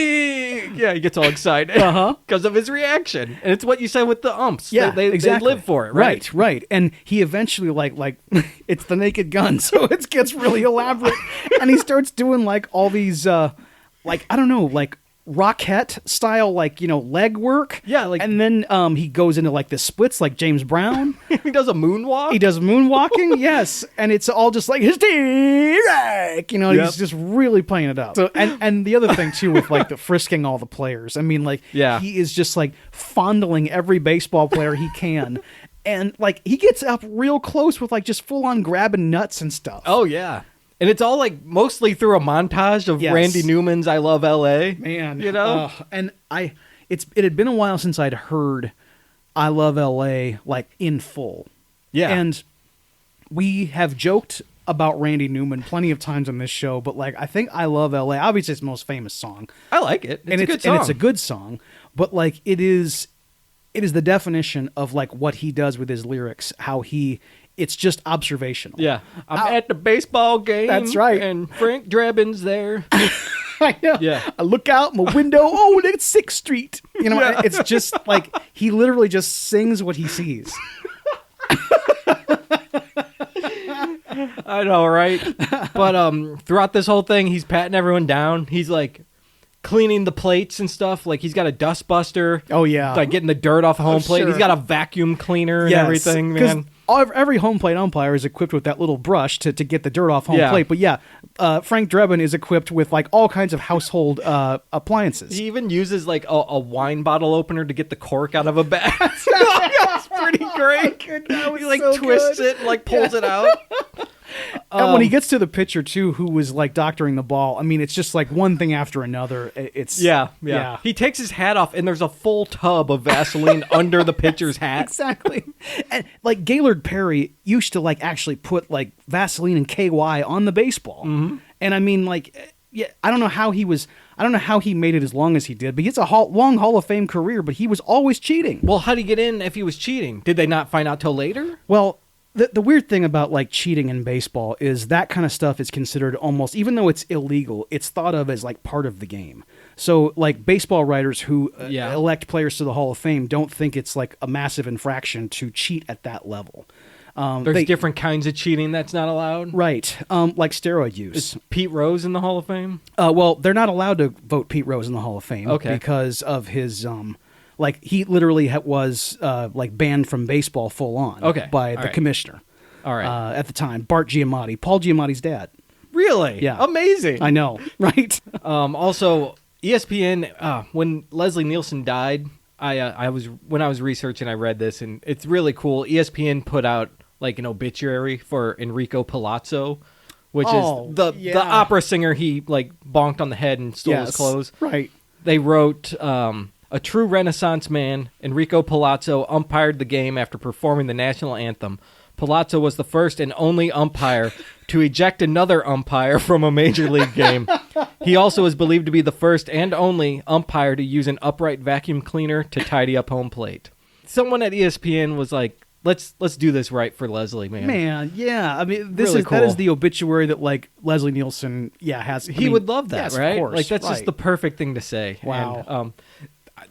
Yeah, he gets all excited because of his reaction. And it's what you said with the umps. Yeah, they live for it, right? Right. And he eventually, like it's the Naked Gun, so it gets really elaborate. And he starts doing, like, all these, like, I don't know, like, Rockette style, like, you know, leg work. Yeah, like, and then he goes into like the splits like James Brown. He does a moonwalk. He does moonwalking, yes. And it's all just like hysteric, you know, he's just really playing it up. So and the other thing too with like the frisking all the players. I mean, like he is just like fondling every baseball player he can. And like he gets up real close with like just full on grabbing nuts and stuff. Oh yeah. And it's all like mostly through a montage of Randy Newman's "I Love L.A." Man, you know. And it had been a while since I'd heard "I Love L.A." like in full. Yeah. And we have joked about Randy Newman plenty of times on this show, but like I think "I Love L.A." obviously it's the most famous song. I like it. It's a good song. And it's a good song, but like it is the definition of like what he does with his lyrics. It's just observational. Yeah. I'm at the baseball game. That's right. And Frank Drebin's there. I know. Yeah. I look out my window. Oh, it's 6th Street. You know, it's just like he literally just sings what he sees. I know, right? But throughout this whole thing, he's patting everyone down. He's like cleaning the plates and stuff. Like he's got a dust buster. Oh, yeah. Like getting the dirt off a home plate. Sure. He's got a vacuum cleaner and everything, man. Every home plate umpire is equipped with that little brush to get the dirt off home plate. But Frank Drebin is equipped with like all kinds of household appliances. He even uses like a wine bottle opener to get the cork out of a bag. That's pretty great. He like so twists it and like pulls it out. And when he gets to the pitcher too, who was like doctoring the ball, I mean, it's just like one thing after another. It's yeah. He takes his hat off, and there's a full tub of Vaseline under the pitcher's hat. Exactly. And like Gaylord Perry used to like actually put like Vaseline and KY on the baseball. Mm-hmm. And I mean, like, I don't know how he made it as long as he did, but he has a long Hall of Fame career. But he was always cheating. Well, how did he get in if he was cheating? Did they not find out till later? Well. The weird thing about like cheating in baseball is that kind of stuff is considered almost, even though it's illegal, it's thought of as like part of the game. So like baseball writers who elect players to the Hall of Fame don't think it's like a massive infraction to cheat at that level. There's different kinds of cheating that's not allowed. Right. Like steroid use. Is Pete Rose in the Hall of Fame? Well, they're not allowed to vote Pete Rose in the Hall of Fame because of his like he literally was like banned from baseball full on by the commissioner. All right. At the time, Bart Giamatti, Paul Giamatti's dad. Really? Yeah. Amazing. I know, right? Also, ESPN when Leslie Nielsen died, when I was researching, I read this, and it's really cool. ESPN put out like an obituary for Enrico Palazzo, which is the opera singer he like bonked on the head and stole his clothes. Right. They wrote, a true Renaissance man, Enrico Palazzo umpired the game after performing the national anthem. Palazzo was the first and only umpire to eject another umpire from a major league game. He also is believed to be the first and only umpire to use an upright vacuum cleaner to tidy up home plate. Someone at ESPN was like, let's do this right for Leslie, man. Man, yeah. I mean, Really cool. that is the obituary that like Leslie Nielsen, has. He would love that, yes, right? Of course, like that's just the perfect thing to say. Wow. And,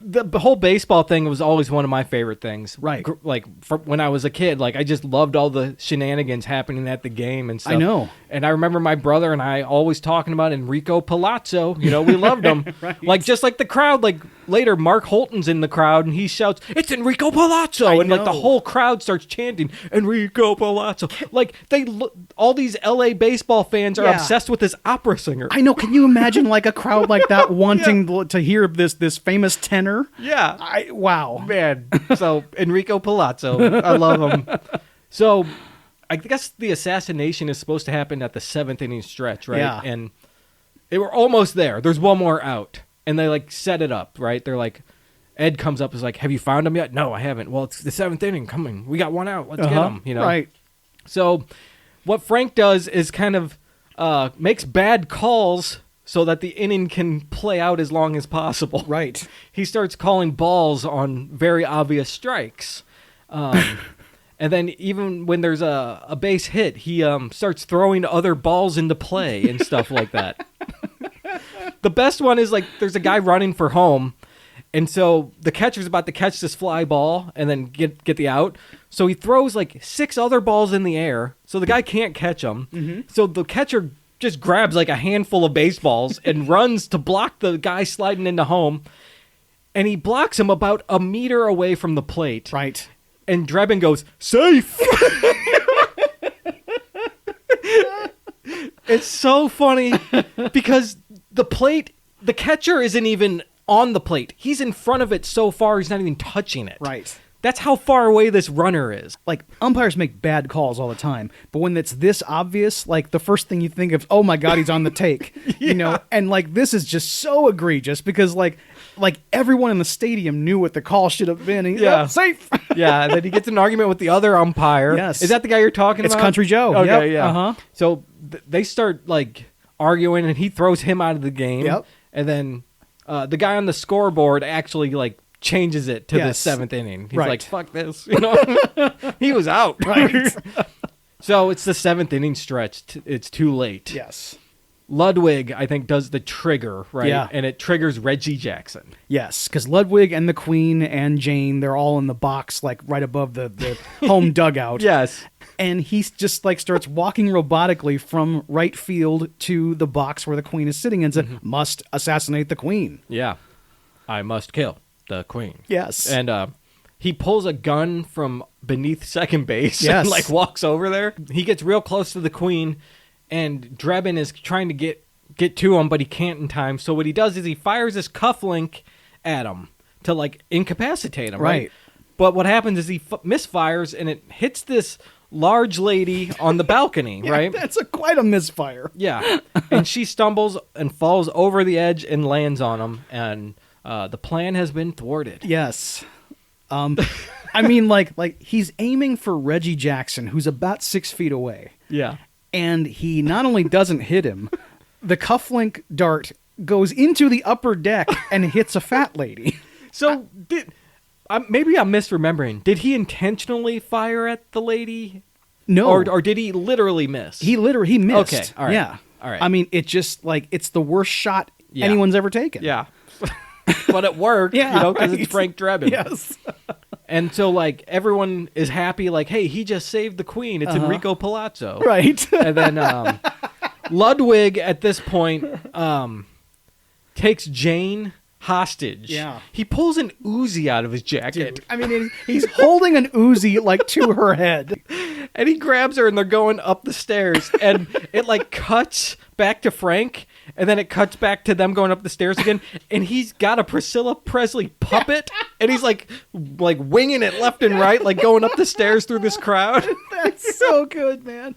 the whole baseball thing was always one of my favorite things. Right. Like when I was a kid, like I just loved all the shenanigans happening at the game and stuff. I know. And I remember my brother and I always talking about Enrico Palazzo. You know, we loved him. Right. Like just like the crowd, like later Mark Holton's in the crowd and he shouts, "It's Enrico Palazzo." I and like the know. whole crowd starts chanting, "Enrico Palazzo." Like all these LA baseball fans are obsessed with this opera singer. I know. Can you imagine like a crowd like that wanting to hear this famous tenor? Yeah. Wow. Man. So Enrico Palazzo. I love him. So I guess the assassination is supposed to happen at the 7th inning stretch, right? Yeah. And they were almost there. There's one more out. And they like set it up, right? They're like, Ed comes up, is like, "Have you found him yet?" "No, I haven't." "Well, it's the 7th inning coming. We got one out. Let's get him." You know? Right. So what Frank does is kind of makes bad calls so that the inning can play out as long as possible. Right. He starts calling balls on very obvious strikes. And then even when there's a base hit, he starts throwing other balls into play and stuff like that. The best one is like there's a guy running for home, and so the catcher's about to catch this fly ball and then get the out. So he throws like 6 other balls in the air, so the guy can't catch them. Mm-hmm. So the catcher just grabs like a handful of baseballs and runs to block the guy sliding into home, and he blocks him about a meter away from the plate. Right. And Drebin goes, "Safe!" It's so funny because the catcher isn't even on the plate. He's in front of it so far, he's not even touching it. Right. That's how far away this runner is. Like, umpires make bad calls all the time, but when it's this obvious, like, the first thing you think of, oh my God, he's on the take, you know? And, like, this is just so egregious because, like everyone in the stadium knew what the call should have been. And he's safe. Yeah, and then he gets in an argument with the other umpire. Yes. Is that the guy you're talking It's about? Country Joe. Okay, Yep. yeah. Uh-huh. So they start, like, arguing, and he throws him out of the game. Yep. And then the guy on the scoreboard actually, like, changes it to the 7th inning. He's like, "Fuck this." You know? He was out. Right. So it's the 7th inning stretch. It's too late. Yes. Ludwig, I think, does the trigger, right? Yeah. And it triggers Reggie Jackson. Yes, because Ludwig and the Queen and Jane, they're all in the box, like right above the home dugout. Yes. And he just like starts walking robotically from right field to the box where the Queen is sitting and said, "Must assassinate the Queen." Yeah. "I must kill the Queen." Yes. And he pulls a gun from beneath second base Yes. and like walks over there. He gets real close to the Queen, and Drebin is trying to get to him, but he can't in time. So what he does is he fires his cufflink at him to like incapacitate him, right? But what happens is he misfires, and it hits this large lady on the balcony, right? That's quite a misfire. Yeah. And she stumbles and falls over the edge and lands on him, and the plan has been thwarted. Yes. I mean, like he's aiming for Reggie Jackson, who's about 6 feet away. Yeah. And he not only doesn't hit him, the cufflink dart goes into the upper deck and hits a fat lady. So maybe I'm misremembering. Did he intentionally fire at the lady? No. Or did he literally miss? He missed. Okay. All right. Yeah. All right. I mean, it just like it's the worst shot anyone's ever taken. Yeah. But it worked, Yeah, you know, because right. it's Frank Drebin. Yes. And so, like, everyone is happy, like, hey, he just saved the queen. It's Enrico Palazzo. Right. And then Ludwig, at this point, takes Jane hostage. Yeah. He pulls an Uzi out of his jacket. Dude, I mean, he's holding an Uzi, like, to her head. And he grabs her, and they're going up the stairs. And it, like, cuts back to Frank, and then it cuts back to them going up the stairs again. And he's got a Priscilla Presley puppet, and he's, like winging it left and right, like, going up the stairs through this crowd. That's so good, man.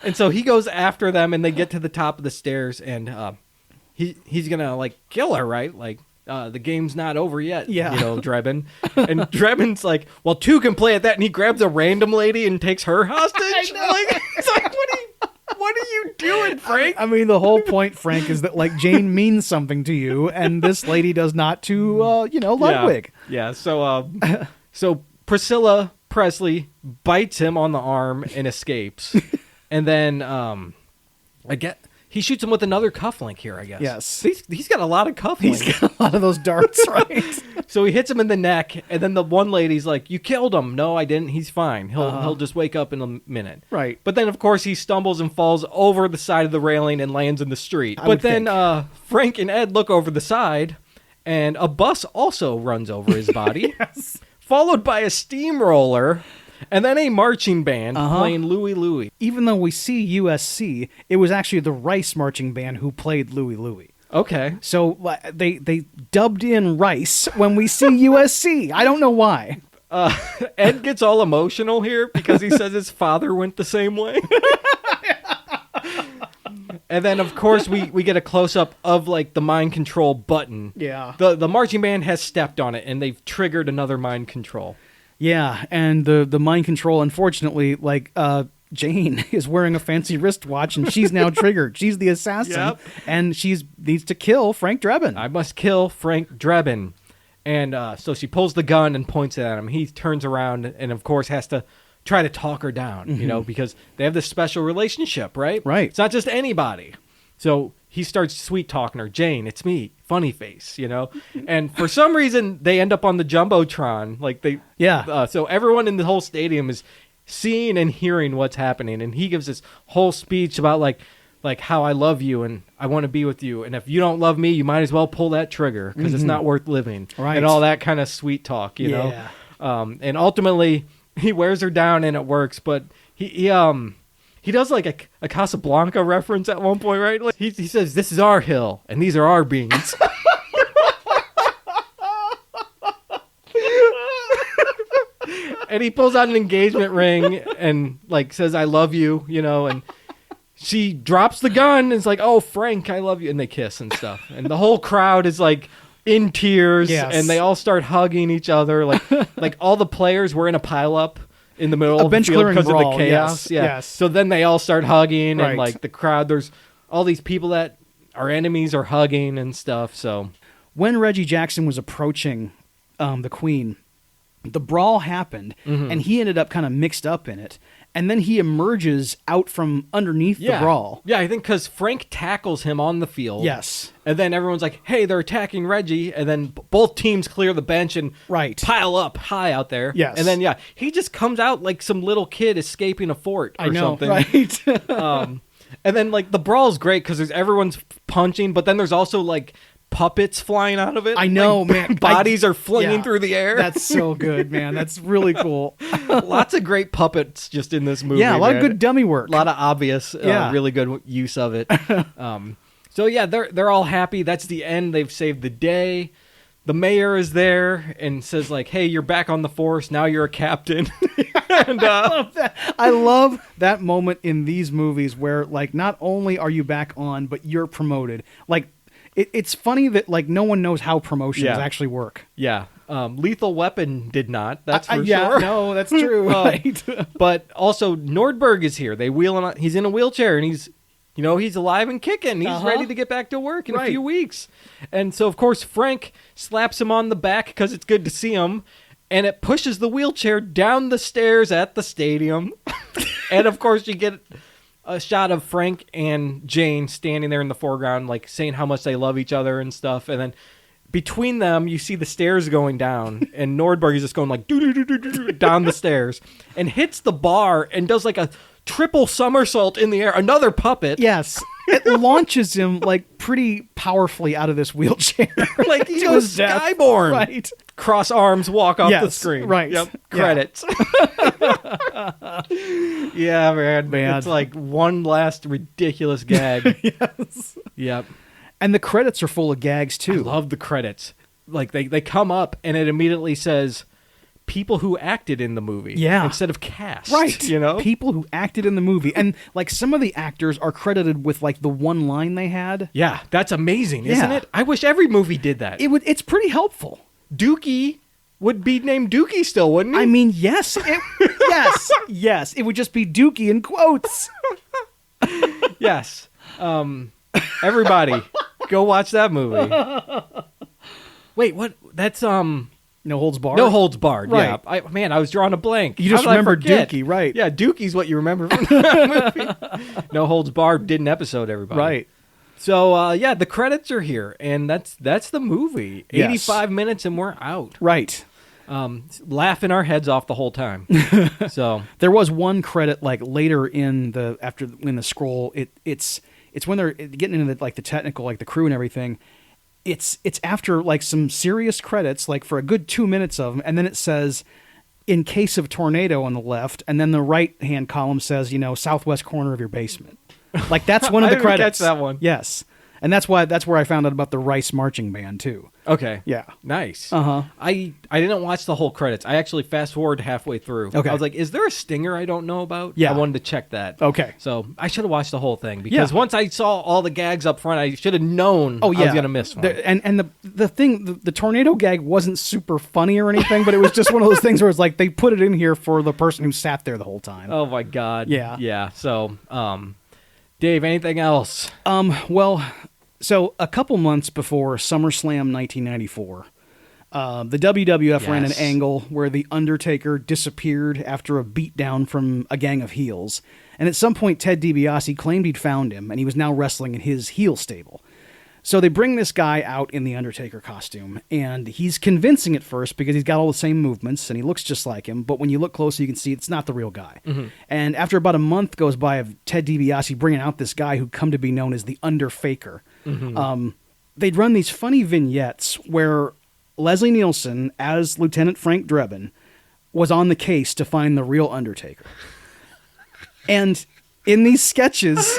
And so he goes after them, and they get to the top of the stairs, and he's gonna, like, kill her, right? Like, the game's not over yet, Yeah. you know, Drebin. And Drebin's like, well, two can play at that, and he grabs a random lady and takes her hostage. I know. Like, it's like, what are you doing, Frank? I mean, the whole point, Frank, is that, like, Jane means something to you, and this lady does not to, Ludwig. Yeah. So Priscilla Presley bites him on the arm and escapes. And then he shoots him with another cufflink here, I guess. Yes. He's got a lot of cufflinks. He's got a lot of those darts, right? So he hits him in the neck, and then the one lady's like, you killed him. No, I didn't. He's fine. He'll just wake up in a minute. Right. But then, of course, he stumbles and falls over the side of the railing and lands in the street. I would But then Frank and Ed look over the side, and a bus also runs over his body, Yes. followed by a steamroller, and then a marching band playing Louie Louie. Even though we see USC, it was actually the Rice marching band who played Louie Louie. Okay. So they dubbed in Rice when we see USC. I don't know why. Ed gets all emotional here because he says his father went the same way. And then, of course, we get a close-up of, like, the mind control button. Yeah. The marching band has stepped on it, and they've triggered another mind control. Yeah, and the mind control, unfortunately, like, Jane is wearing a fancy wristwatch, and she's now triggered. She's the assassin, Yep. and needs to kill Frank Drebin. I must kill Frank Drebin. And so she pulls the gun and points it at him. He turns around and, of course, has to try to talk her down, you know, because they have this special relationship, right? Right. It's not just anybody. So he starts sweet talking her. Jane, it's me, funny face, you know? And for some reason, they end up on the Jumbotron. Yeah. So everyone in the whole stadium is seeing and hearing what's happening. And he gives this whole speech about, like how I love you and I want to be with you. And if you don't love me, you might as well pull that trigger because it's not worth living. Right. And all that kind of sweet talk, you know? And ultimately, he wears her down and it works. But he does like a Casablanca reference at one point, right? Like, he says, this is our hill and these are our beans. And he pulls out an engagement ring and, like, says, I love you, you know, and she drops the gun and is like, oh, Frank, I love you. And they kiss and stuff. And the whole crowd is, like, in tears. Yes. And they all start hugging each other. Like all the players were in a pileup in the middle of the bench field clearing because of the brawl, chaos. yes, Yeah. yes. So then they all start hugging. Right. And, like, the crowd, there's all these people that are enemies are hugging and stuff. So When Reggie Jackson was approaching the Queen, the brawl happened, and he ended up kind of mixed up in it. And then he emerges out from underneath the brawl. Yeah, I think because Frank tackles him on the field. Yes. And then everyone's like, hey, they're attacking Reggie. And then both teams clear the bench and Right. pile up high out there. Yes. And then, he just comes out like some little kid escaping a fort or I know, something. right? And then, like, the brawl's great because everyone's punching, but then there's also, like, puppets flying out of it. I know, Like, man. Bodies are flinging yeah. through the air. That's so good, man. That's really cool. Lots of great puppets just in this movie. Yeah, a lot of man. good dummy work. A lot of obvious, really good use of it. So yeah, they're all happy. That's the end. They've saved the day. The mayor is there and says, like, hey, you're back on the force. Now you're a captain. And I love that moment in these movies where, like, not only are you back on, but you're promoted. Like, it's funny that, like, no one knows how promotions actually work. yeah, Lethal Weapon did not. That's for yeah, sure. no, that's true. Right. But also Nordberg is here. They wheel him. He's in a wheelchair and he's alive and kicking. He's ready to get back to work in a few weeks. And so, of course, Frank slaps him on the back because it's good to see him. And it pushes the wheelchair down the stairs at the stadium. And, of course, you get a shot of Frank and Jane standing there in the foreground, like, saying how much they love each other and stuff. And then between them, you see the stairs going down, and Nordberg is just going like down the stairs, and hits the bar and does like a triple somersault in the air. Another puppet. Yes. It launches him like pretty powerfully out of this wheelchair. Like he to goes his death. Skyborn. Right. Cross arms, walk off the screen. Right. Yep. Yeah. Credits. Yeah, man. Man. It's like one last ridiculous gag. Yes. Yep. And the credits are full of gags I too. love the credits. Like they come up and it immediately says people who acted in the movie. Yeah. Instead of cast. Right. You know? People who acted in the movie. And like some of the actors are credited with like the one line they had. Yeah, that's amazing, isn't Yeah. it? I wish every movie did that. It's pretty helpful. Dookie would be named Dookie still, wouldn't he? I mean, yes. Yes. It would just be Dookie in quotes. Yes. Everybody, go watch that movie. Wait, what? That's No Holds Barred. No Holds Barred. Right. Yeah. I was drawing a blank. You just How did I remembered forget? Dookie, right. Yeah, Dookie's what you remember from that movie. No Holds Barred did an episode, everybody. Right. So yeah, the credits are here, and that's the movie. Yes. 85 minutes, and we're out. Right. Laughing our heads off the whole time. So There was one credit like later in the scroll. It's when they're getting into the technical, like the crew and everything. It's after like some serious credits, like for a good 2 minutes of them, and then it says, "In case of tornado" on the left, and then the right hand column says, southwest corner of your basement. Like that's one of the I didn't credits. catch that one. Yes, and that's where I found out about the Rice marching band too. okay. Yeah. Nice. Uh-huh. I didn't watch the whole credits. I actually fast forwarded halfway through. Okay. I was like, is there a stinger I don't know about? Yeah. I wanted to check that. Okay. So I should have watched the whole thing because Yeah. once I saw all the gags up front, I should have known Oh yeah, I was going to miss one. The tornado gag wasn't super funny or anything, but it was just one of those things where it's like they put it in here for the person who sat there the whole time. Oh my God. Yeah. Yeah. So, Dave, anything else? Well, so a couple months before SummerSlam 1994, the WWF ran an Yes. angle where The Undertaker disappeared after a beatdown from a gang of heels. And at some point, Ted DiBiase claimed he'd found him, and he was now wrestling in his heel stable. So they bring this guy out in the Undertaker costume, and he's convincing at first because he's got all the same movements, and he looks just like him, but when you look closer, you can see it's not the real guy. Mm-hmm. And after about a month goes by of Ted DiBiase bringing out this guy who'd come to be known as the Underfaker, they'd run these funny vignettes where Leslie Nielsen, as Lieutenant Frank Drebin, was on the case to find the real Undertaker. And in these sketches...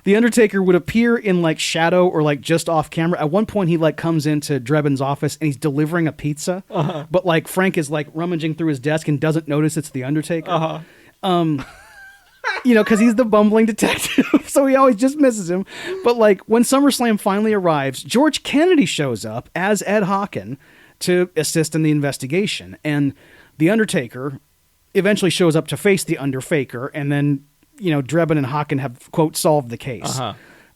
The Undertaker would appear in like shadow or like just off camera. At one point, he like comes into Drebin's office and he's delivering a pizza, but like Frank is like rummaging through his desk and doesn't notice it's the Undertaker. Because he's the bumbling detective, so he always just misses him. But like when SummerSlam finally arrives, George Kennedy shows up as Ed Hawken to assist in the investigation, and the Undertaker eventually shows up to face the Underfaker, and then. Drebin and Hawken have, quote, solved the case.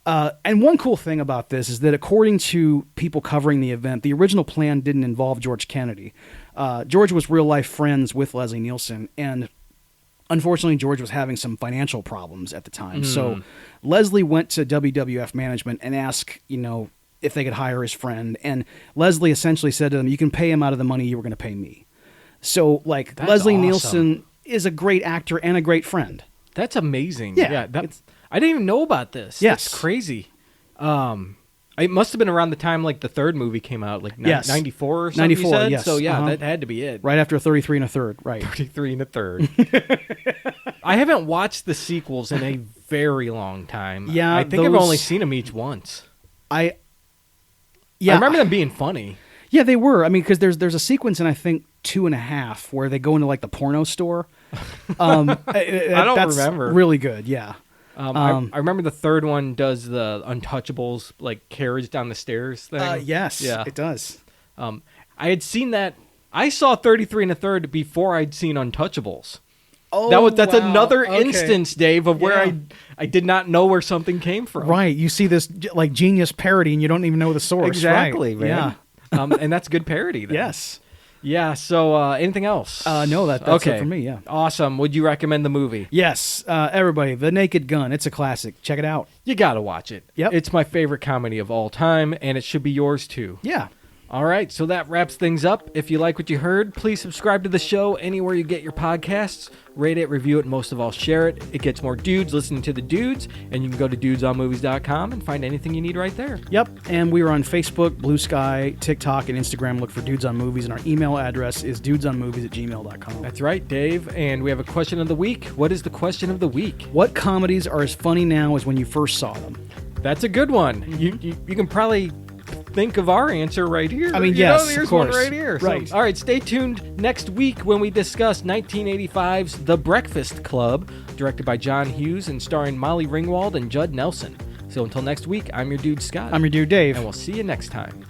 And one cool thing about this is that according to people covering the event, the original plan didn't involve George Kennedy. George was real-life friends with Leslie Nielsen, and unfortunately, George was having some financial problems at the time. So Leslie went to WWF management and asked, if they could hire his friend. And Leslie essentially said to them, you can pay him out of the money you were going to pay me. So, like, That's Leslie awesome. Nielsen is a great actor and a great friend. That's amazing. Yeah, I didn't even know about this. Yes. That's crazy. It must have been around the time like the third movie came out, like Yes. 94 or something. 94, you said? yes. So yeah, Uh-huh. that had to be it. Right after 33 and a third, right. 33 and a third. I haven't watched the sequels in a very long time. Yeah, I think I've only those- seen them each once. I I remember them being funny. Yeah, they were. I mean, because there's a sequence in I think 2.5 where they go into like the porno store. I don't that's remember. Really good. Yeah. I remember the third one does the Untouchables like carriage down the stairs thing. Yes. Yeah. It does. I had seen that. I saw 33 and a third before I'd seen Untouchables. Oh, That's wow. another Okay. instance, Dave, of where Yeah. I did not know where something came from. Right. You see this like genius parody and you don't even know the source. Exactly, right. man. Yeah. And that's good parody. Then. Yes. Yeah, so anything else? No, that's okay. it for me, yeah. Awesome. Would you recommend the movie? Yes, everybody, The Naked Gun. It's a classic. Check it out. You got to watch it. Yep. It's my favorite comedy of all time, and it should be yours too. Yeah. All right, so that wraps things up. If you like what you heard, please subscribe to the show anywhere you get your podcasts. Rate it, review it, and most of all, share it. It gets more dudes listening to the dudes, and you can go to dudesonmovies.com and find anything you need right there. Yep, and we are on Facebook, Blue Sky, TikTok, and Instagram. Look for Dudes on Movies, and our email address is dudesonmovies@gmail.com. That's right, Dave, and we have a question of the week. What is the question of the week? What comedies are as funny now as when you first saw them? That's a good one. You can probably think of our answer right here. I mean, You yes, know, here's of course. one right here. Right. So, all right, stay tuned next week when we discuss 1985's The Breakfast Club, directed by John Hughes and starring Molly Ringwald and Judd Nelson. So until next week, I'm your dude Scott. I'm your dude Dave. And we'll see you next time.